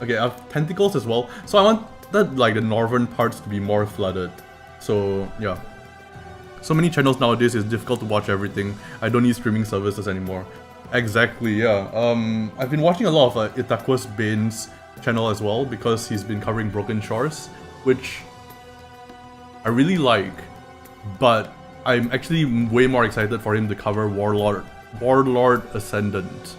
Okay, I have tentacles as well. So I want like the northern parts to be more flooded. So yeah. So many channels nowadays, it's difficult to watch everything. I don't need streaming services anymore. Exactly, yeah. I've been watching a lot of Itaqua's Bane's channel as well because he's been covering Broken Shores, which I really like, but I'm actually way more excited for him to cover Warlord Ascendant,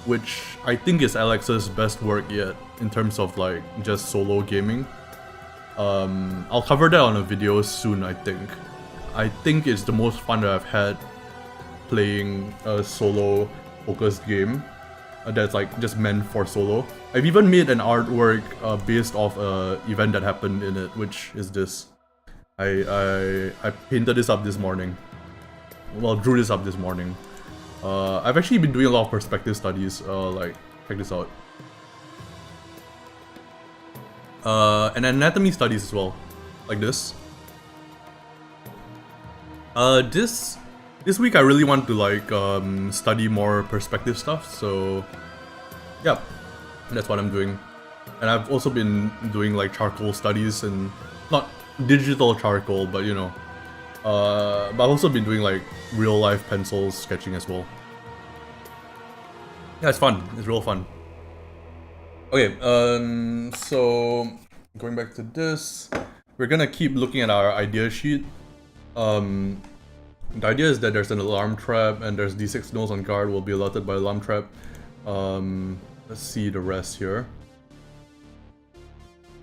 which I think is Alex's best work yet in terms of like just solo gaming. I'll cover that on a video soon, I think. I think it's the most fun that I've had playing a solo focused game that's like just meant for solo. I've even made an artwork based off a event that happened in it, which is this. I painted this up this morning. Well, drew this up this morning. I've actually been doing a lot of perspective studies. Like, check this out. And anatomy studies as well, like this. This week I really want to like study more perspective stuff, so yeah, that's what I'm doing. And I've also been doing like charcoal studies, and not digital charcoal, but you know, but I've also been doing like real life pencil sketching as well. Yeah, it's fun. It's real fun. Okay, so going back to this, we're gonna keep looking at our idea sheet. The idea is that there's an alarm trap and there's D6 nulls on guard will be alerted by alarm trap. Let's see the rest here.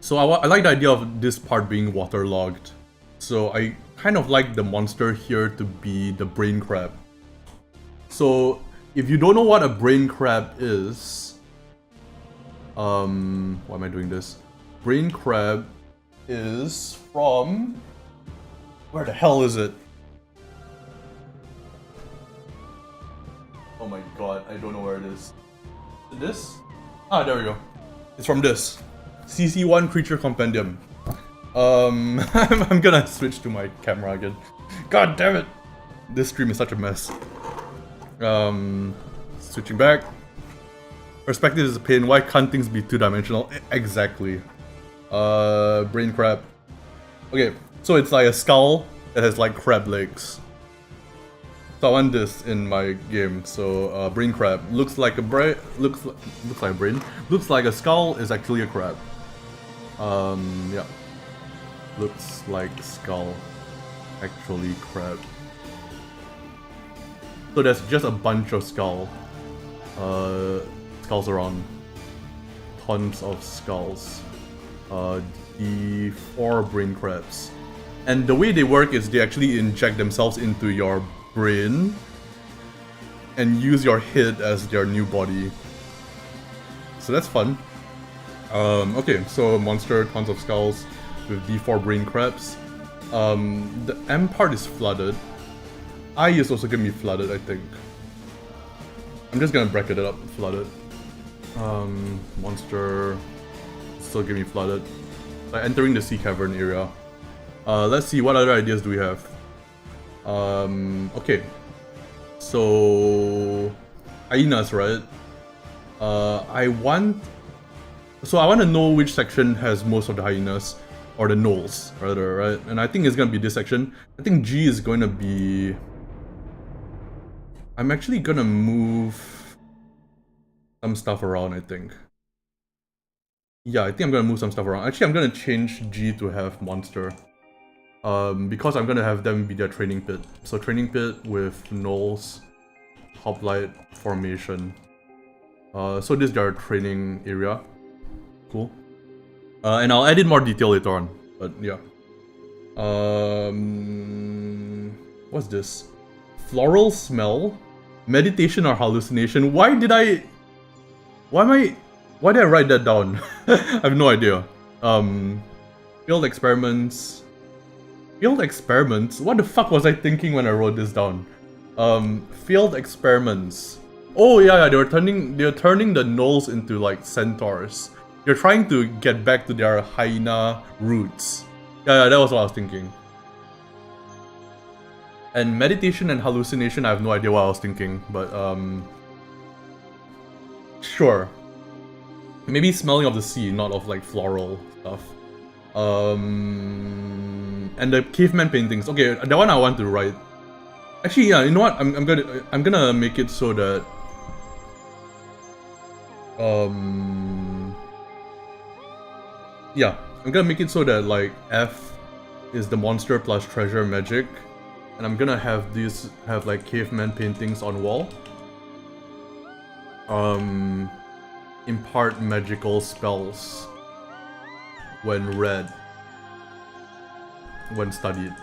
So I like the idea of this part being waterlogged. So I kind of like the monster here to be the brain crab. So if you don't know what a brain crab is, why am I doing this? Brain crab is from... where the hell is it? Oh my god, I don't know where it is. Is it this? Ah, there we go. It's from this. CC1 Creature Compendium. I'm gonna switch to my camera again. God damn it! This stream is such a mess. Switching back. Perspective is a pain. Why can't things be two-dimensional? Exactly. Brain crab. Okay, so it's like a skull that has like crab legs. So I want this in my game. So brain crab looks like a brain. Looks like a brain. Looks like a skull. Is actually a crab. Yeah. Looks like skull. Actually crab. So there's just a bunch of skulls around. Tons of skulls. The 4 brain crabs. And the way they work is they actually inject themselves into your brain and use your head as their new body. So that's fun. Okay, so monster, tons of skulls with D4 brain crabs. The M part is flooded. I is also gonna be flooded, I think. I'm just gonna bracket it up, flooded. Monster still gonna be flooded. Like entering the sea cavern area. Let's see, what other ideas do we have? Okay. So hyenas, right? I want to know which section has most of the hyenas, or the gnolls, rather, right? And I think it's gonna be this section. I think G is going to be... I'm actually gonna move some stuff around, I think. Yeah, I think I'm gonna move some stuff around. Actually, I'm gonna change G to have monster. Because I'm gonna have them be their training pit. So training pit with gnolls, hoplite formation. So this is their training area. Cool. And I'll add in more detail later on. But yeah. What's this? Floral smell? Meditation or hallucination? Why did I write that down? I have no idea. Field experiments. Field experiments? What the fuck was I thinking when I wrote this down? Field experiments. Oh yeah, they're turning the gnolls into like centaurs. They're trying to get back to their hyena roots. Yeah, that was what I was thinking. And meditation and hallucination, I have no idea what I was thinking, but sure. Maybe smelling of the sea, not of like floral stuff. And the caveman paintings. Okay, that one I want to write. Actually, yeah, you know what? I'm gonna make it so that yeah, I'm gonna make it so that like F is the monster plus treasure magic, and I'm gonna have these like caveman paintings on wall. Impart magical spells when read, when studied.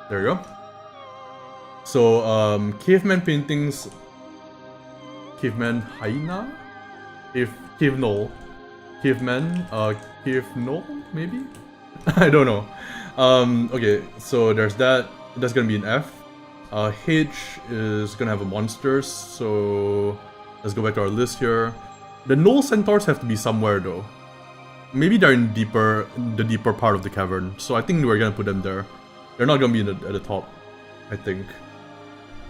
There you go. So caveman paintings, caveman hyena, cave gnoll, caveman, cave gnoll maybe. I don't know. Okay, so there's that. That's gonna be an F. H is gonna have a monster. So let's go back to our list here. The gnoll centaurs have to be somewhere though. maybe they're in the deeper part of the cavern. So I think we're gonna put them there. They're not gonna be at the top, I think.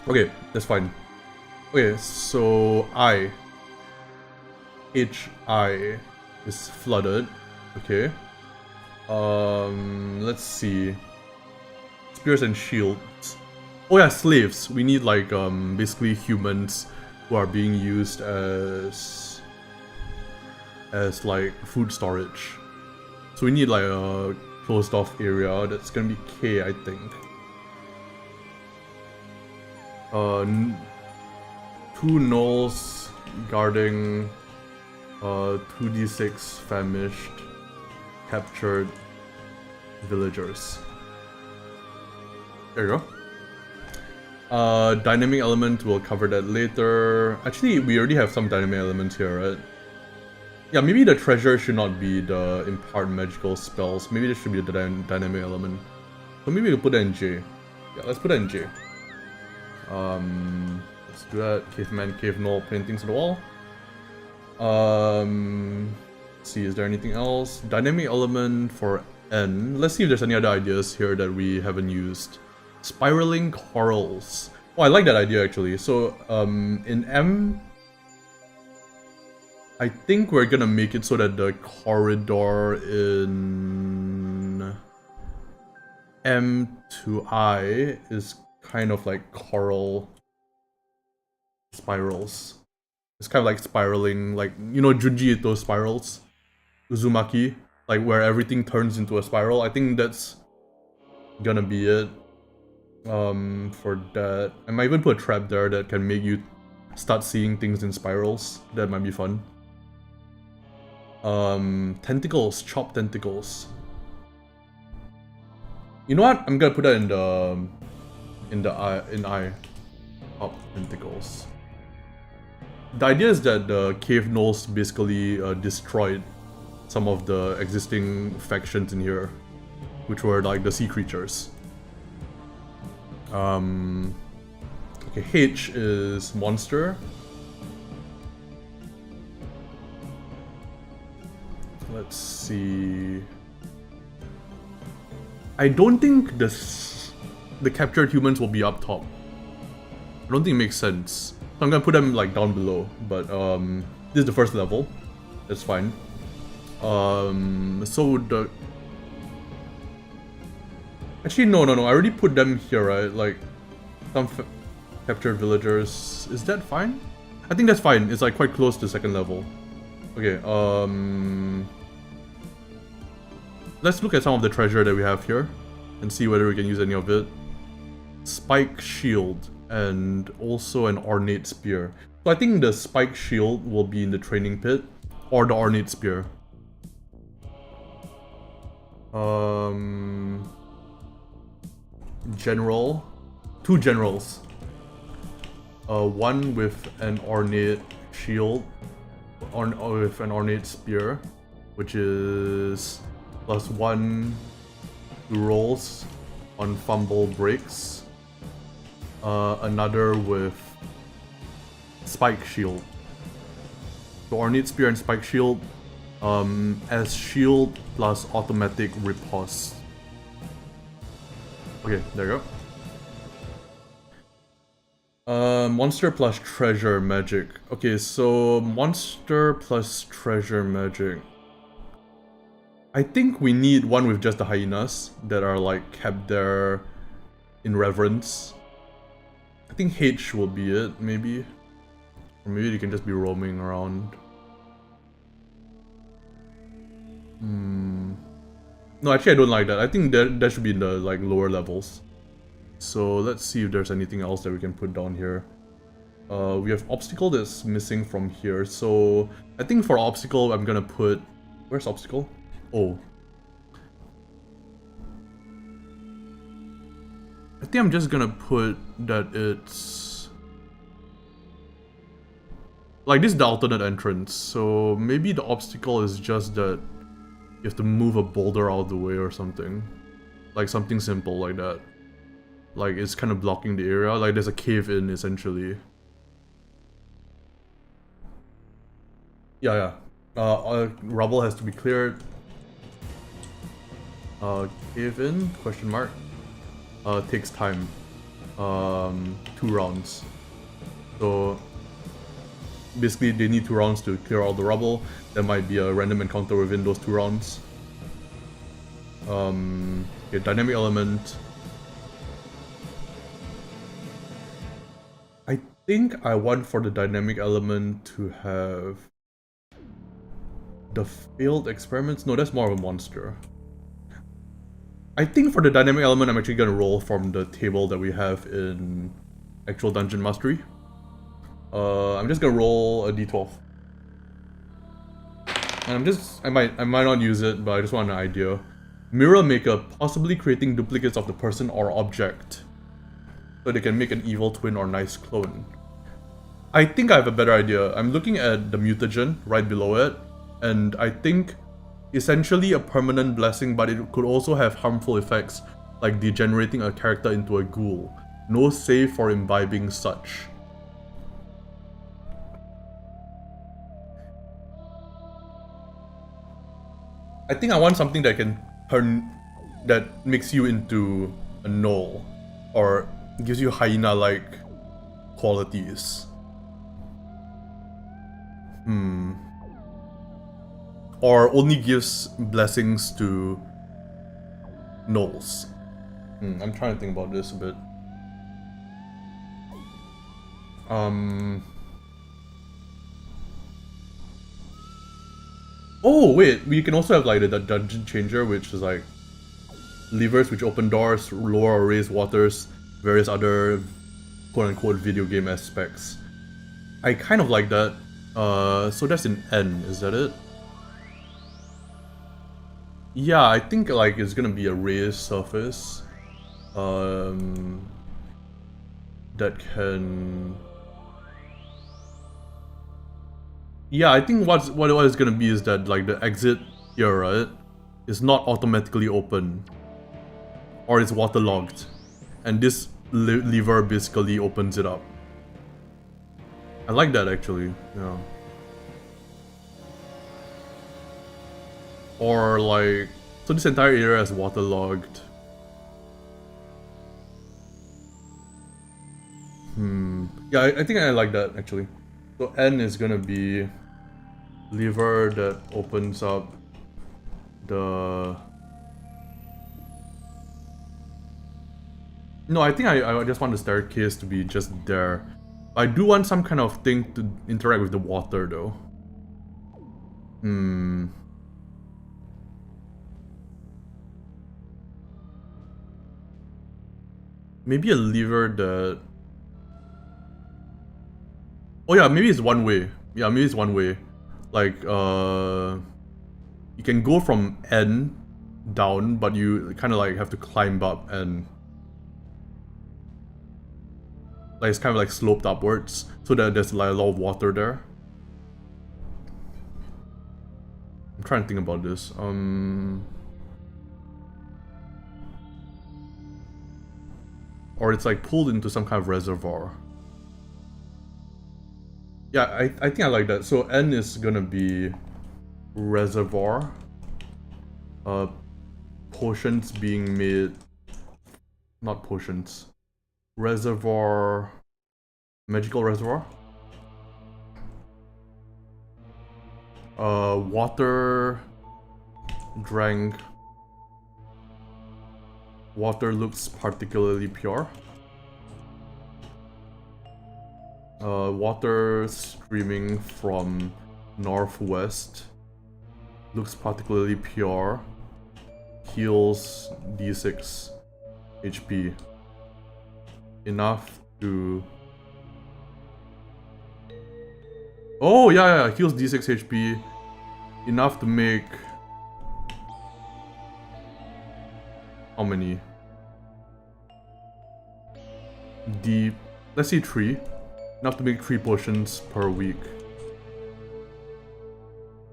Okay, that's fine. Okay, so HI is flooded. Okay. Let's see. Spears and shields. Oh yeah, slaves. We need like basically humans who are being used as like food storage. So we need like a closed off area. That's gonna be K, I think. Two gnolls guarding 2d6 famished captured villagers. There you go. Dynamic element, we'll cover that later. Actually, we already have some dynamic elements here, right? Yeah, maybe the treasure should not be the impart magical spells. Maybe this should be the dynamic element. So maybe we'll put that in J. Yeah, let's put that in J. Let's do that. Caveman, cave gnoll, paintings on the wall. Let's see, is there anything else? Dynamic element for N. Let's see if there's any other ideas here that we haven't used. Spiraling corals. Oh, I like that idea actually. So, in M, I think we're gonna make it so that the corridor in M to I is kind of like coral spirals. It's kind of like spiraling, like, you know, Junji Ito's spirals? Uzumaki? Like where everything turns into a spiral. I think that's gonna be it. For that. I might even put a trap there that can make you start seeing things in spirals. That might be fun. Tentacles, chopped tentacles. You know what? I'm gonna put that in I. Chopped tentacles. The idea is that the cave gnolls basically destroyed some of the existing factions in here, which were like the sea creatures. Okay, H is monster. Let's see. I don't think the captured humans will be up top. I don't think it makes sense. So I'm gonna put them like down below. But this is the first level. That's fine. So the actually no. I already put them here, right? Like some captured villagers. Is that fine? I think that's fine. It's like quite close to second level. Okay. Let's look at some of the treasure that we have here and see whether we can use any of it. Spike shield and also an ornate spear. So I think the spike shield will be in the training pit or the ornate spear. General. Two generals. One with an ornate shield or with an ornate spear, which is +1 rolls on fumble breaks. Another with spike shield. So ornate spear and spike shield as shield plus automatic riposte. Okay, there you go. Monster plus treasure magic. Okay, so monster plus treasure magic. I think we need one with just the hyenas that are like kept there in reverence. I think H will be it, maybe. Or maybe they can just be roaming around. No, actually I don't like that. I think that should be in the like lower levels. So let's see if there's anything else that we can put down here. We have obstacle that's missing from here. So I think for obstacle I'm gonna put... Where's obstacle? Oh. I think I'm just gonna put that it's... Like this is the alternate entrance, so maybe the obstacle is just that you have to move a boulder out of the way or something. Like something simple like that. Like it's kind of blocking the area, like there's a cave in essentially. Yeah. Rubble has to be cleared. Cave in, question mark. Takes time. 2 rounds. So basically they need 2 rounds to clear all the rubble. There might be a random encounter within those 2 rounds. Okay, dynamic element. I think I want for the dynamic element to have the failed experiments. No, that's more of a monster. I think for the dynamic element, I'm actually gonna roll from the table that we have in actual Dungeon Mastery. I'm just gonna roll a d12. And I might not use it, but I just want an idea. Mirror Maker, possibly creating duplicates of the person or object, so they can make an evil twin or nice clone. I think I have a better idea. I'm looking at the mutagen right below it, and I think essentially a permanent blessing, but it could also have harmful effects, like degenerating a character into a ghoul. No save for imbibing such. I think I want something that can that makes you into a gnoll, or gives you hyena-like qualities. Or only gives blessings to gnolls. I'm trying to think about this a bit. Oh wait, we can also have like the dungeon changer, which is like levers which open doors, lower or raise waters, various other quote-unquote video game aspects. I kind of like that. So that's in N, is that it? Yeah, I think like it's gonna be a raised surface. That can... Yeah, I think what it's gonna be is that like the exit here, right, is not automatically open. Or it's waterlogged. And this lever basically opens it up. I like that actually, yeah. Or like, so this entire area is waterlogged. Yeah, I think I like that actually. So N is gonna be lever that opens up the... No, I think I just want the staircase to be just there. I do want some kind of thing to interact with the water though. Maybe a lever that... Oh yeah, maybe it's one way. Yeah, maybe it's one way. Like, you can go from N down, but you kind of like have to climb up and... Like, it's kind of like sloped upwards, so that there's like a lot of water there. I'm trying to think about this. Or it's like pulled into some kind of reservoir. Yeah, I think I like that. So N is gonna be reservoir. Potions being made... Not potions. Reservoir... Magical reservoir? Water... Drank... Water looks particularly pure. Water streaming from northwest. Looks particularly pure. Heals d6 HP. Enough to... Oh yeah, heals d6 HP. Enough to make... How many? Let's say 3. Enough to make 3 potions per week.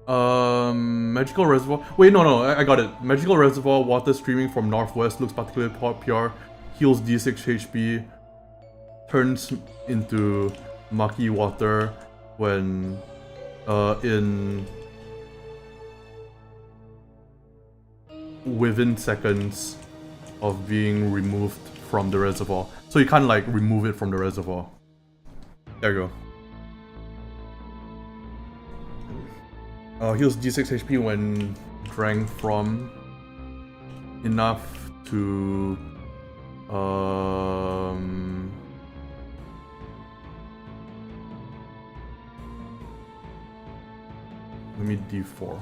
Magical reservoir. Wait, no, I got it. Magical reservoir, water streaming from northwest, looks particularly pure. Heals d6 HP. Turns into mucky water when within seconds of being removed from the reservoir. So you can't like remove it from the reservoir. There you go. Heals D6 HP when drank from enough to let me D4.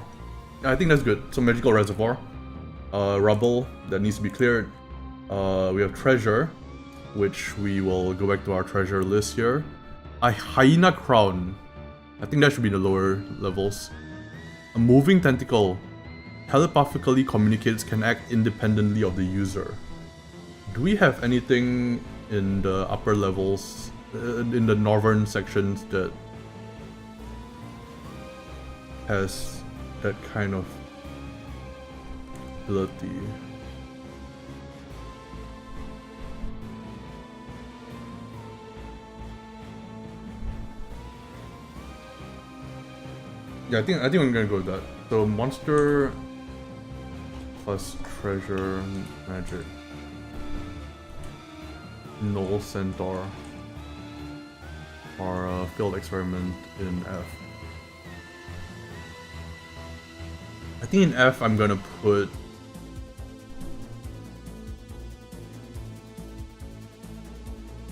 Yeah, I think that's good. So magical reservoir. Rubble that needs to be cleared. We have treasure, which we will go back to our treasure list here. A hyena crown. I think that should be the lower levels. A moving tentacle. Telepathically communicates, can act independently of the user. Do we have anything in the upper levels, in the northern sections that has that kind of ability? Yeah, I think I'm gonna go with that. So monster plus treasure magic. Null Centaur. Or a field experiment in F. I think in F I'm gonna put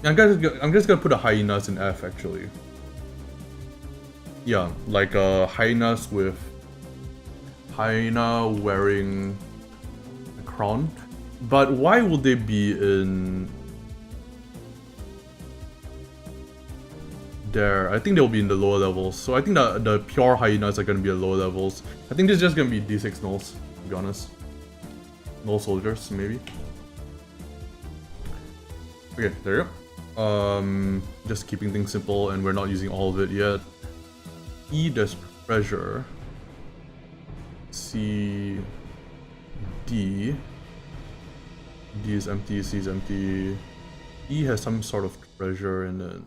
I'm just gonna put a hyenas in F actually. Yeah, like hyenas with hyena wearing a crown. But why would they be in there? I think they'll be in the lower levels. So I think the pure hyenas are gonna be at lower levels. I think this is just gonna be D6 nulls, to be honest. Null soldiers, maybe. Okay, there you go. Just keeping things simple, and we're not using all of it yet. E, there's treasure. C, D. D is empty, C is empty. E has some sort of treasure in it.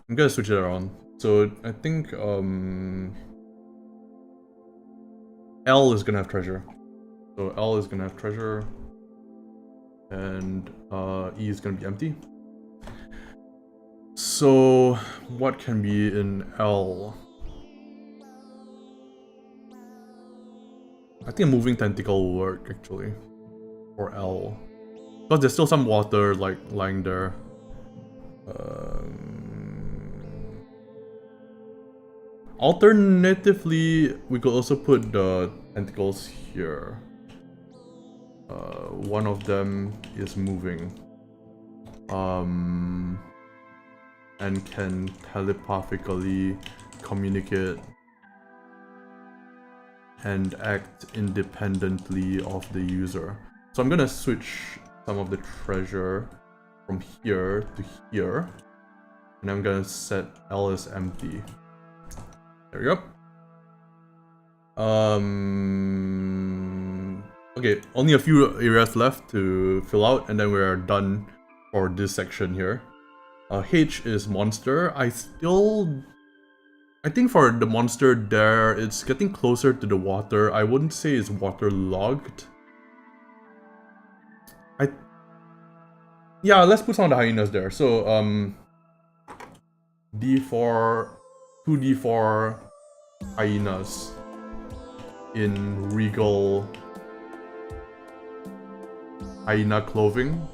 I'm gonna switch it around. So I think L is gonna have treasure. So L is gonna have treasure. And E is gonna be empty. So what can be in L? I think a moving tentacle will work actually. For L. Because there's still some water like lying there. Alternatively, we could also put the tentacles here. One of them is moving. And can telepathically communicate and act independently of the user. So I'm gonna switch some of the treasure from here to here. And I'm gonna set L as empty. There we go. Okay, only a few areas left to fill out, and then we are done for this section here. H is monster. I think for the monster there, it's getting closer to the water. I wouldn't say it's waterlogged. Yeah, let's put some of the hyenas there. So, D4, 2D4 hyenas in regal hyena clothing.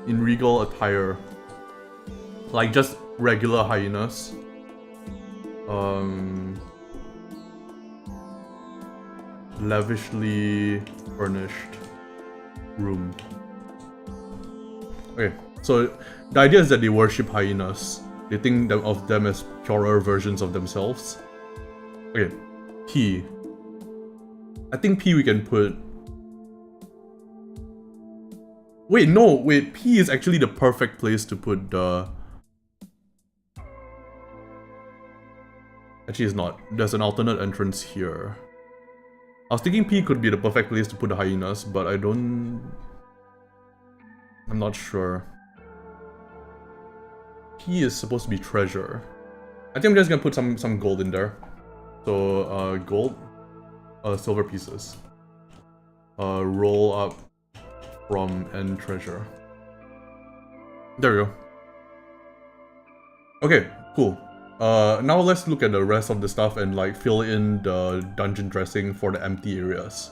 In regal attire. Like just regular hyenas. Lavishly furnished room. Okay, so the idea is that they worship hyenas. They think of them as purer versions of themselves. Okay, P. I think P we can put... Wait, no, wait, P is actually the perfect place to put the... Actually, it's not. There's an alternate entrance here. I was thinking P could be the perfect place to put the hyenas, but I'm not sure. P is supposed to be treasure. I think I'm just gonna put some gold in there. So, gold. silver pieces. Roll up from end treasure. There we go. Okay, cool. Now let's look at the rest of the stuff and like fill in the dungeon dressing for the empty areas.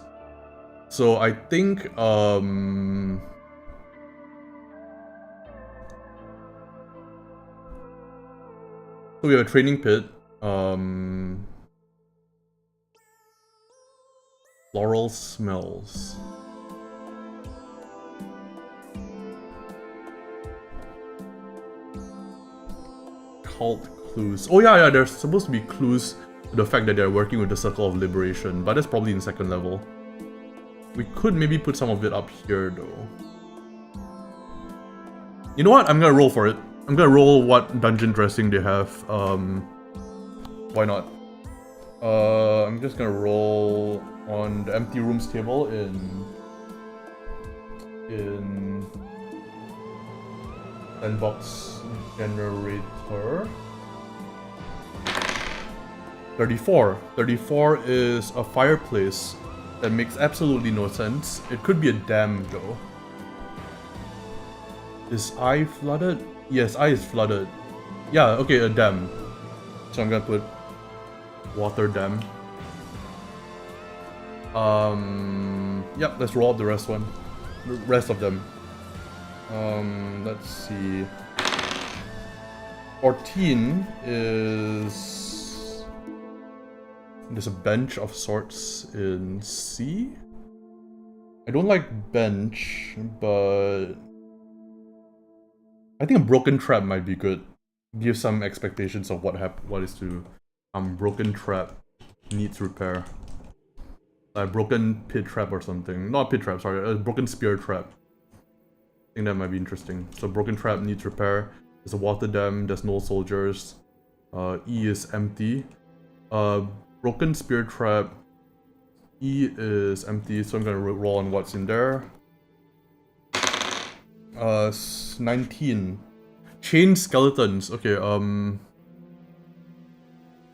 So I think so we have a training pit. Floral smells. Cult clues. Oh yeah, there's supposed to be clues to the fact that they're working with the Circle of Liberation, but that's probably in second level. We could maybe put some of it up here though. You know what? I'm gonna roll for it. I'm gonna roll what dungeon dressing they have. Why not? I'm just gonna roll on the empty rooms table in sandbox generator. 34. 34 is a fireplace. That makes absolutely no sense. It could be a dam though. Is I flooded? Yes, I is flooded. Yeah, okay, a dam. So I'm gonna put water dam. Yep, let's roll up the rest of them. Let's see. 14 is... There's a bench of sorts in C. I don't like bench, but I think a broken trap might be good. Give some expectations of what is to broken trap needs repair. A broken pit trap or something. Not pit trap, sorry, a broken spear trap. I think that might be interesting. So broken trap needs repair. There's a water dam, there's no soldiers. E is empty. Broken spear trap. E is empty, so I'm gonna roll on what's in there. 19. Chain skeletons. Okay,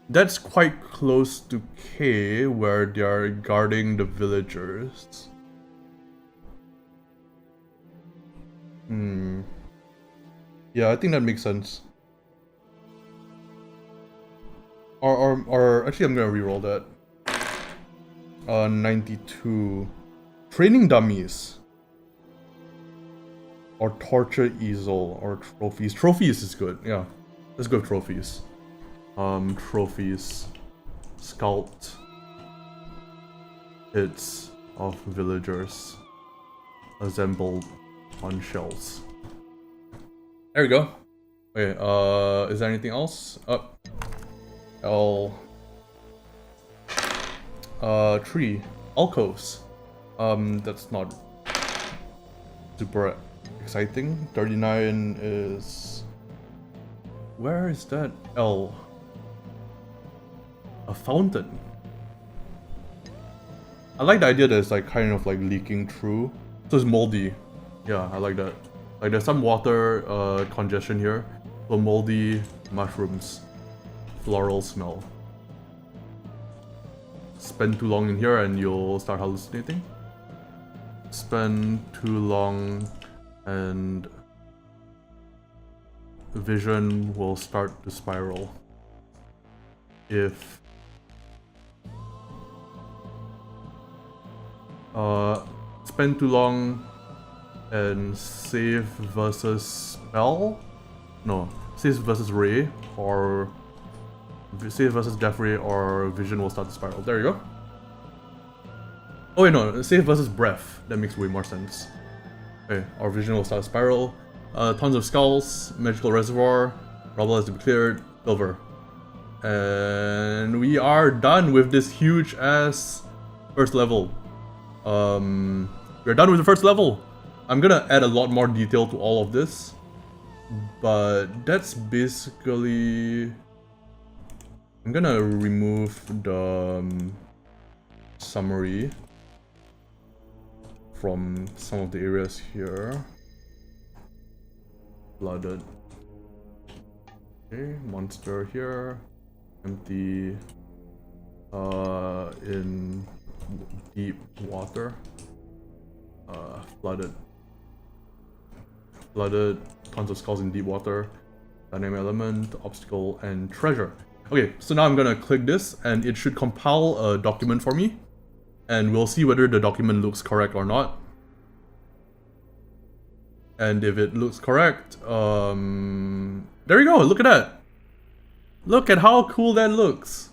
that's quite close to K, where they are guarding the villagers. Yeah, I think that makes sense. Or actually, I'm gonna reroll that. 92. Training dummies. Or torture easel, or trophies. Trophies is good, yeah. Let's go trophies. Trophies. Sculpt. Hits of villagers. Assembled on shells. There we go. Okay, is there anything else? L. Tree. Alcoves. That's not super exciting. 39 is... Where is that? L. A fountain. I like the idea that it's like kind of like leaking through. So it's moldy. Yeah, I like that. Like there's some water congestion here. So moldy mushrooms. Floral smell. Spend too long in here and you'll start hallucinating. Spend too long and vision will start to spiral. If spend too long and save versus spell? No, save versus ray, or save versus death ray, or vision will start to spiral. There you go. Oh wait, no, save versus breath. That makes way more sense. Okay, our vision will start to spiral. Tons of skulls, magical reservoir, rubble has to be cleared, silver. And we are done with this huge ass first level. We're done with the first level. I'm gonna add a lot more detail to all of this, but that's basically... I'm gonna remove the summary from some of the areas here. Flooded. Okay, monster here. Empty. In deep water. Flooded. Tons of skulls in deep water. Dynamic element, obstacle, and treasure. Okay, so now I'm gonna click this, and it should compile a document for me. And we'll see whether the document looks correct or not. And if it looks correct, there you go, look at that! Look at how cool that looks!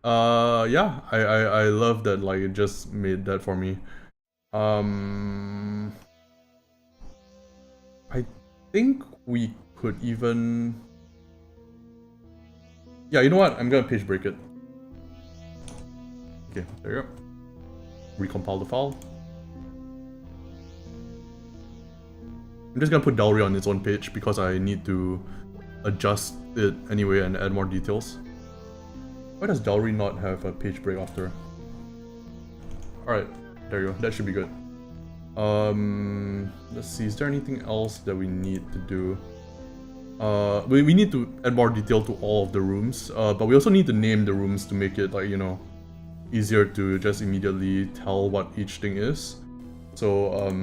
Yeah, I love that, like, it just made that for me. I think we could even... Yeah, you know what? I'm gonna page break it. Okay, there you go. Recompile the file. I'm just gonna put dowry on its own page because I need to adjust it anyway and add more details. Why does dowry not have a page break after? Alright, there you go. That should be good. Let's see, is there anything else that we need to do? We need to add more detail to all of the rooms, but we also need to name the rooms to make it, like, you know, easier to just immediately tell what each thing is. So,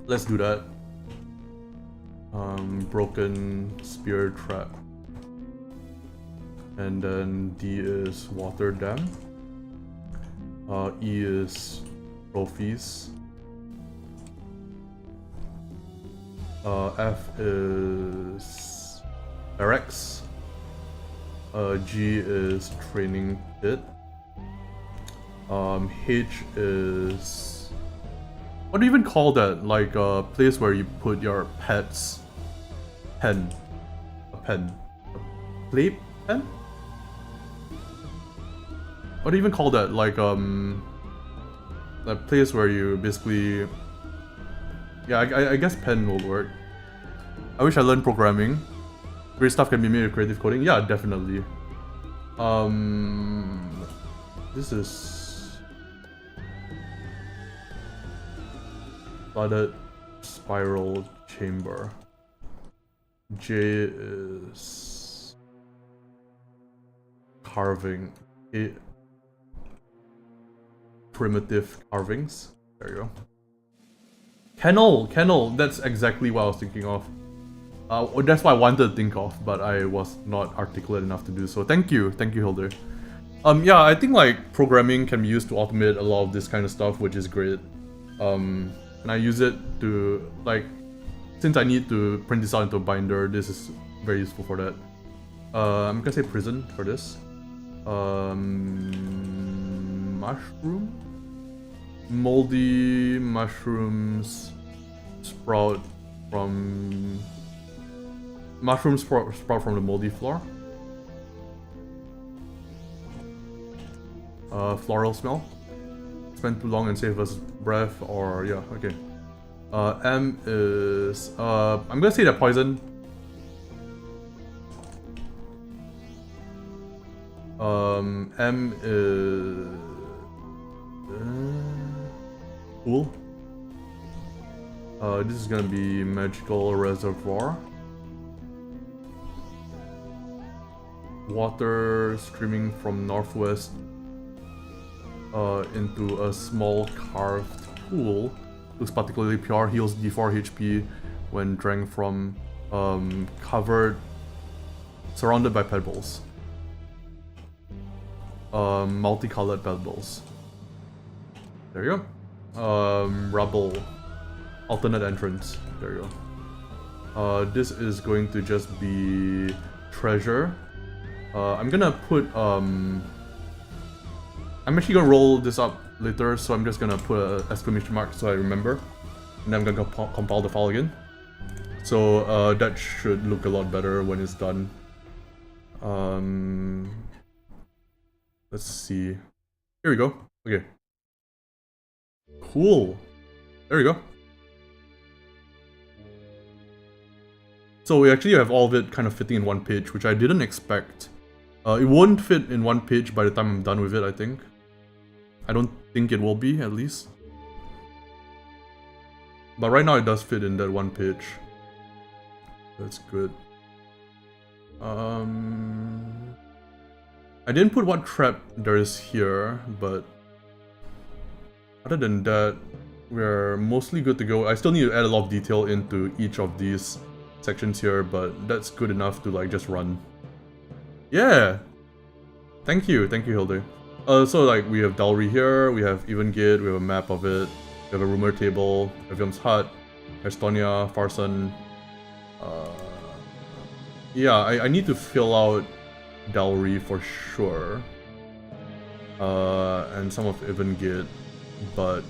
let's do that. Broken spear trap. And then D is water dam. E is trophies. F is barracks. G is training pit. H is... what do you even call that? Like a place where you put your pets. Pen. A pen. A play pen? What do you even call that? Like that place where you basically... yeah, I guess pen will work. I wish I learned programming. Great stuff can be made with creative coding. Yeah, definitely. This is... flooded spiral chamber. J is... carving. Primitive carvings. There you go. Kennel, that's exactly what I was thinking of. That's what I wanted to think of, but I was not articulate enough to do so. Thank you, Hilder. Yeah, I think like programming can be used to automate a lot of this kind of stuff, which is great. And I use it to, like, since I need to print this out into a binder, this is very useful for that. I'm gonna say prison for this. Mushroom? Moldy mushrooms sprout from... mushrooms sprout from the moldy floor. Floral smell. Spend too long and save us breath, or yeah, okay. M is... I'm gonna say that poison. M is... pool. This is gonna be magical reservoir. Water streaming from northwest into a small carved pool. Looks particularly pure. Heals D4 HP when drank from covered, surrounded by pebbles. Multicolored pebbles. There you go. Rubble. Alternate entrance. There you go. This is going to just be treasure. I'm gonna put I'm actually gonna roll this up later, so I'm just gonna put an exclamation mark so I remember. And then I'm gonna compile the file again. So that should look a lot better when it's done. Let's see. Here we go. Okay. Cool. There we go. So we actually have all of it kind of fitting in one page, which I didn't expect. It won't fit in one page by the time I'm done with it, I think. I don't think it will be, at least. But right now it does fit in that one page. That's good. I didn't put what trap there is here, but other than that, we're mostly good to go. I still need to add a lot of detail into each of these sections here, but that's good enough to like just run. Yeah! Thank you, Hilde. So like we have dowry here, we have Evangate, we have a map of it, we have a rumor table, Evium's hut, Estonia, Farson. Yeah, I need to fill out dowry for sure. And some of Evangate, but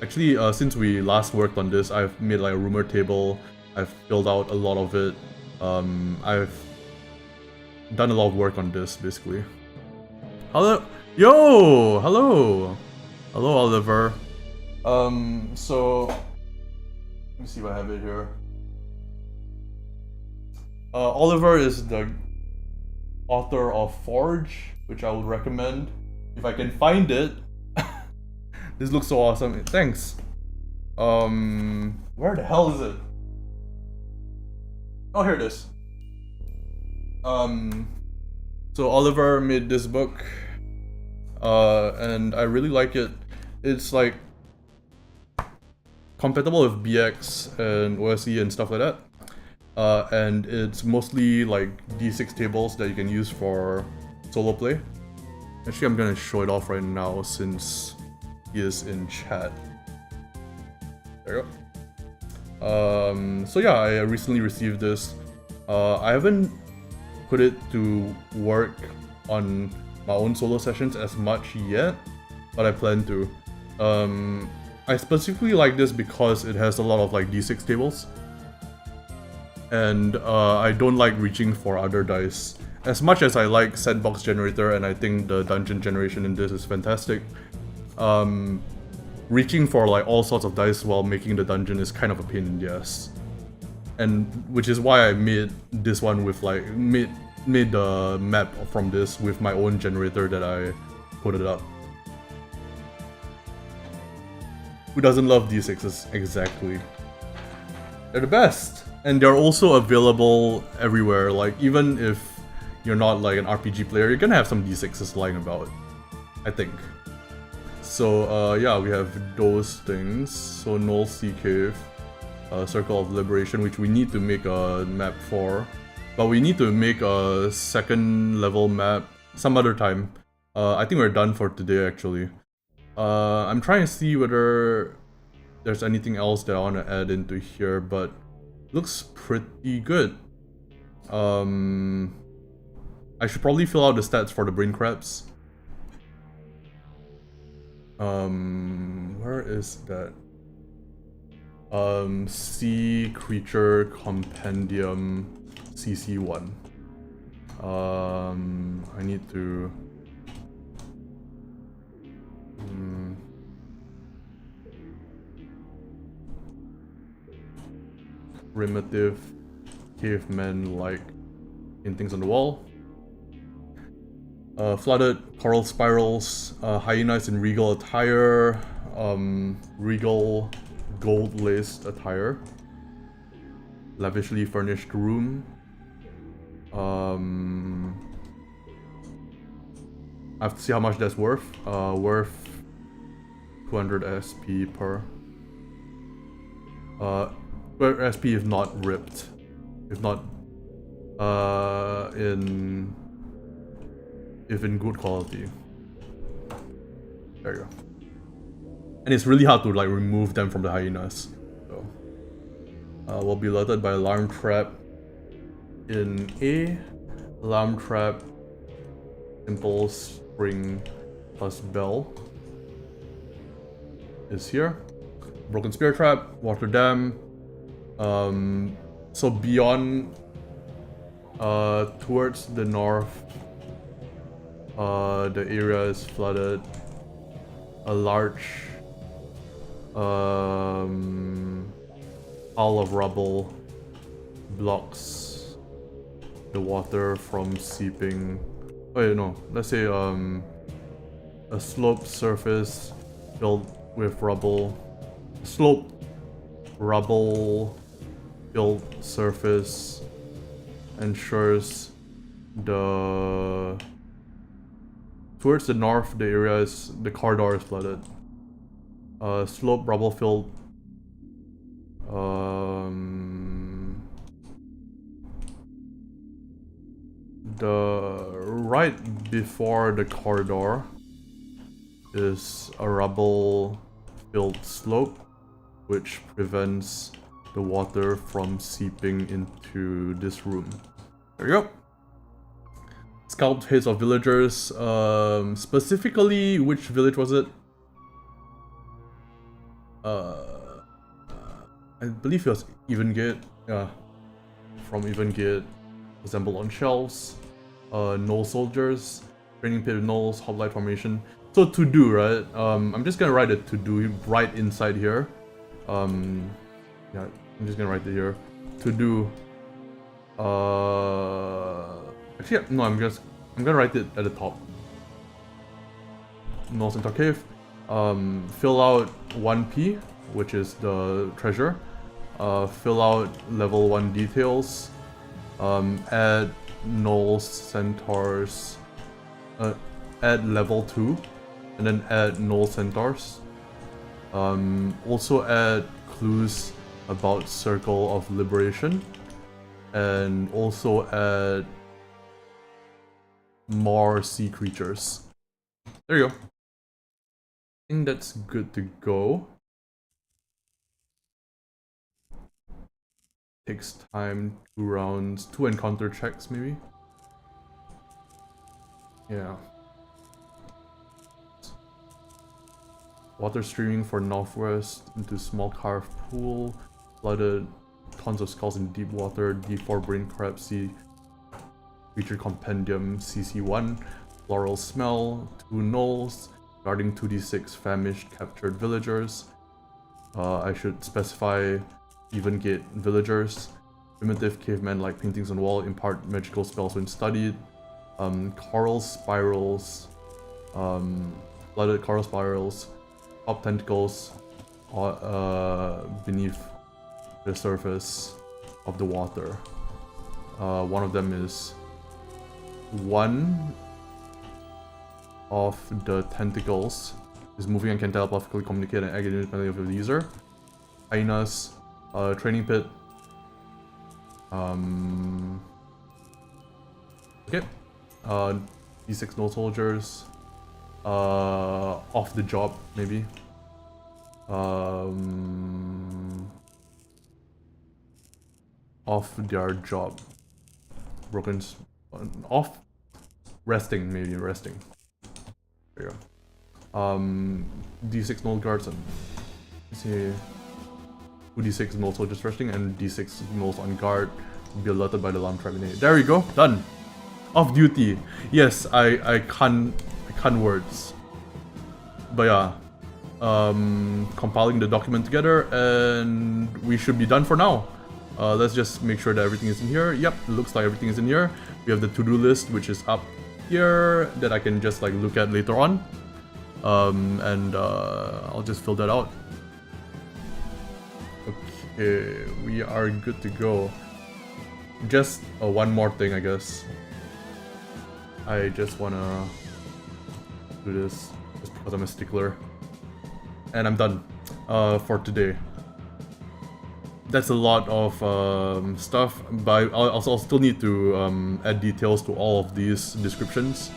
actually since we last worked on this, I've made like a rumor table, I've filled out a lot of it. I've done a lot of work on this basically. Hello, yo, hello, Oliver. So let me see if I have it here. Oliver is the author of Forge, which I would recommend if I can find it. This looks so awesome. Thanks. Where the hell is it? Oh, here it is. So Oliver made this book, and I really like it. It's like compatible with BX and OSE and stuff like that. And it's mostly like D6 tables that you can use for solo play. Actually, I'm gonna show it off right now since he is in chat. There you go. So yeah, I recently received this. I haven't put it to work on my own solo sessions as much yet, but I plan to. I specifically like this because it has a lot of like D6 tables. And I don't like reaching for other dice. As much as I like Sandbox Generator and I think the dungeon generation in this is fantastic, reaching for like all sorts of dice while making the dungeon is kind of a pain in the ass. And which is why I made this one with like, made the map from this with my own generator that I put it up. Who doesn't love D6s? Exactly. They're the best! And they're also available everywhere, like even if you're not like an RPG player, you're gonna have some D6s lying about, I think. So yeah, we have those things. So Null Sea Cave, Circle of Liberation, which we need to make a map for. But we need to make a second level map some other time. I think we're done for today actually. I'm trying to see whether there's anything else that I want to add into here, but looks pretty good. I should probably fill out the stats for the brain crabs. Where is that? Sea Creature Compendium CC1. I need to... primitive caveman-like paintings on the wall. Flooded coral spirals, hyenas in regal attire, regal gold-laced attire, lavishly furnished room. I have to see how much that's worth. Worth 200 SP per. Where SP if not ripped, if not if in good quality. There you go. And it's really hard to like remove them from the hyenas. So we'll be alerted by alarm trap in A. Alarm trap, simple spring plus bell is here. Broken spear trap, water dam. So beyond, towards the north, the area is flooded. A large pile of rubble blocks the water from seeping. Wait, no, let's say a sloped surface filled with rubble. Sloped rubble filled surface ensures the Towards the north, the corridor is flooded. Slope, rubble filled. The right before the corridor is a rubble filled slope, which prevents the water from seeping into this room. There you go. Scalped heads of villagers. Specifically, which village was it? I believe it was Evengate. Yeah, from Evengate. Assembled on shelves. Knoll soldiers. Training pit with knolls. Hoplite formation. So to do, right? I'm just gonna write a to do right inside here. Yeah, I'm just gonna write it here. To do. Actually, no, I'm gonna write it at the top. Knoll Centaur Cave. Fill out 1P, which is the treasure. Fill out level 1 details. Add Knoll Centaurs. Add level 2. And then add Knoll Centaurs. Also add clues about Circle of Liberation. And also add more sea creatures. There you go. I think that's good to go. Takes time, 2 rounds, 2 encounter checks maybe. Yeah. Water streaming for northwest into small carved pool. Flooded, tons of skulls in deep water. D4 brain crab sea. Creature compendium CC1. Floral smell. 2 knolls. Guarding 2d6 famished captured villagers. I should specify Evengate villagers. Primitive caveman-like paintings on wall impart magical spells when studied. Coral spirals. Flooded coral spirals. Top tentacles beneath the surface of the water. One of them is one of the tentacles is moving and can telepathically communicate and act independently of the user. Hyenas, training pit. Okay. D6 no soldiers. Off the job, maybe. Off their job. Broken. Off. Resting, maybe. Resting. There you go. D6 null guards and. Let's see. 2d6 null soldiers resting and d6 nulls on guard. Be alerted by the alarm terminate. There we go. Done. Off duty. Yes, I can't words. But yeah, compiling the document together and we should be done for now. Let's just make sure that everything is in here. Yep, it looks like everything is in here. We have the to-do list, which is up here, that I can just like look at later on. I'll just fill that out. Okay, we are good to go. Just one more thing, I guess. I just wanna do this just because I'm a stickler. And I'm done for today. That's a lot of stuff, but I'll still need to add details to all of these descriptions.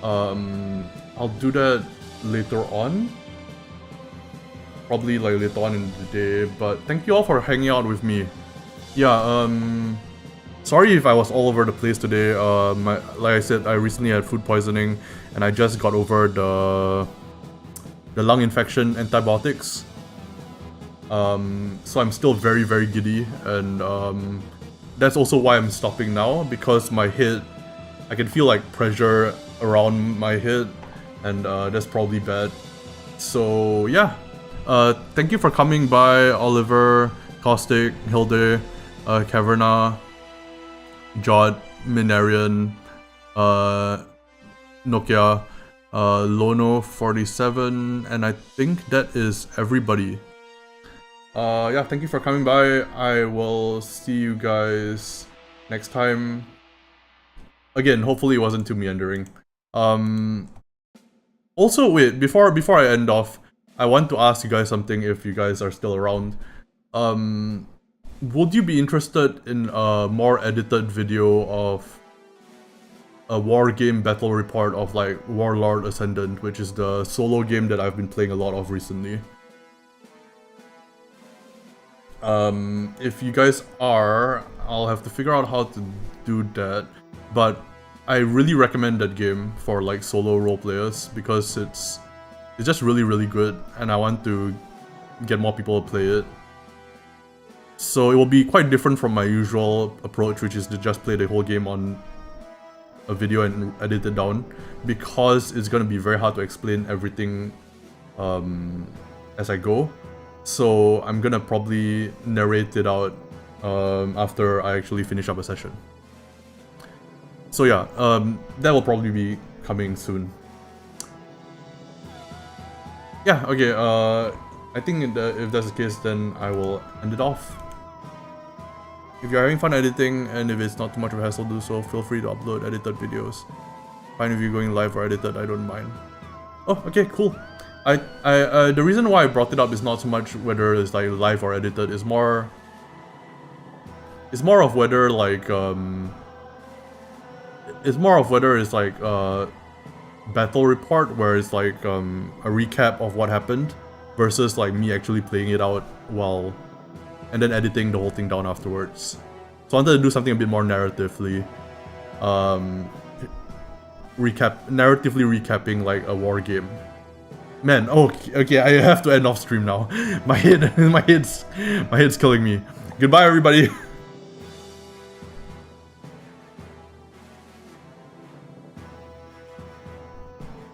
I'll do that later on. Probably like later on in the day, but thank you all for hanging out with me. Yeah, sorry if I was all over the place today. Like I said, I recently had food poisoning, and I just got over the lung infection antibiotics. So I'm still very, very giddy, and that's also why I'm stopping now, because my head, I can feel like pressure around my head, and that's probably bad. So yeah, thank you for coming by, Oliver, Caustic, Hilde, Caverna, Jod, Minarian, Nokia, Lono47, and I think that is everybody. Yeah, thank you for coming by. I will see you guys next time. Again, hopefully it wasn't too meandering. Also, wait, before I end off, I want to ask you guys something if you guys are still around. Would you be interested in a more edited video of a war game battle report of like Warlord Ascendant, which is the solo game that I've been playing a lot of recently? If you guys are, I'll have to figure out how to do that, but I really recommend that game for like solo role players because it's just really good, and I want to get more people to play it. So it will be quite different from my usual approach, which is to just play the whole game on a video and edit it down, because it's gonna be very hard to explain everything as I go. So I'm gonna probably narrate it out after I actually finish up a session. So yeah, that will probably be coming soon. Yeah, okay, I think if that's the case, then I will end it off. If you're having fun editing, and if it's not too much of a hassle to do so, feel free to upload edited videos. Fine if you're going live or edited, I don't mind. Oh, okay, cool. The reason why I brought it up is not so much whether it's like live or edited, it's more of whether like battle report where it's like a recap of what happened versus like me actually playing it out and then editing the whole thing down afterwards. So I wanted to do something a bit more narratively recapping like a war game. Man, okay, I have to end off stream now. My head's killing me. Goodbye everybody.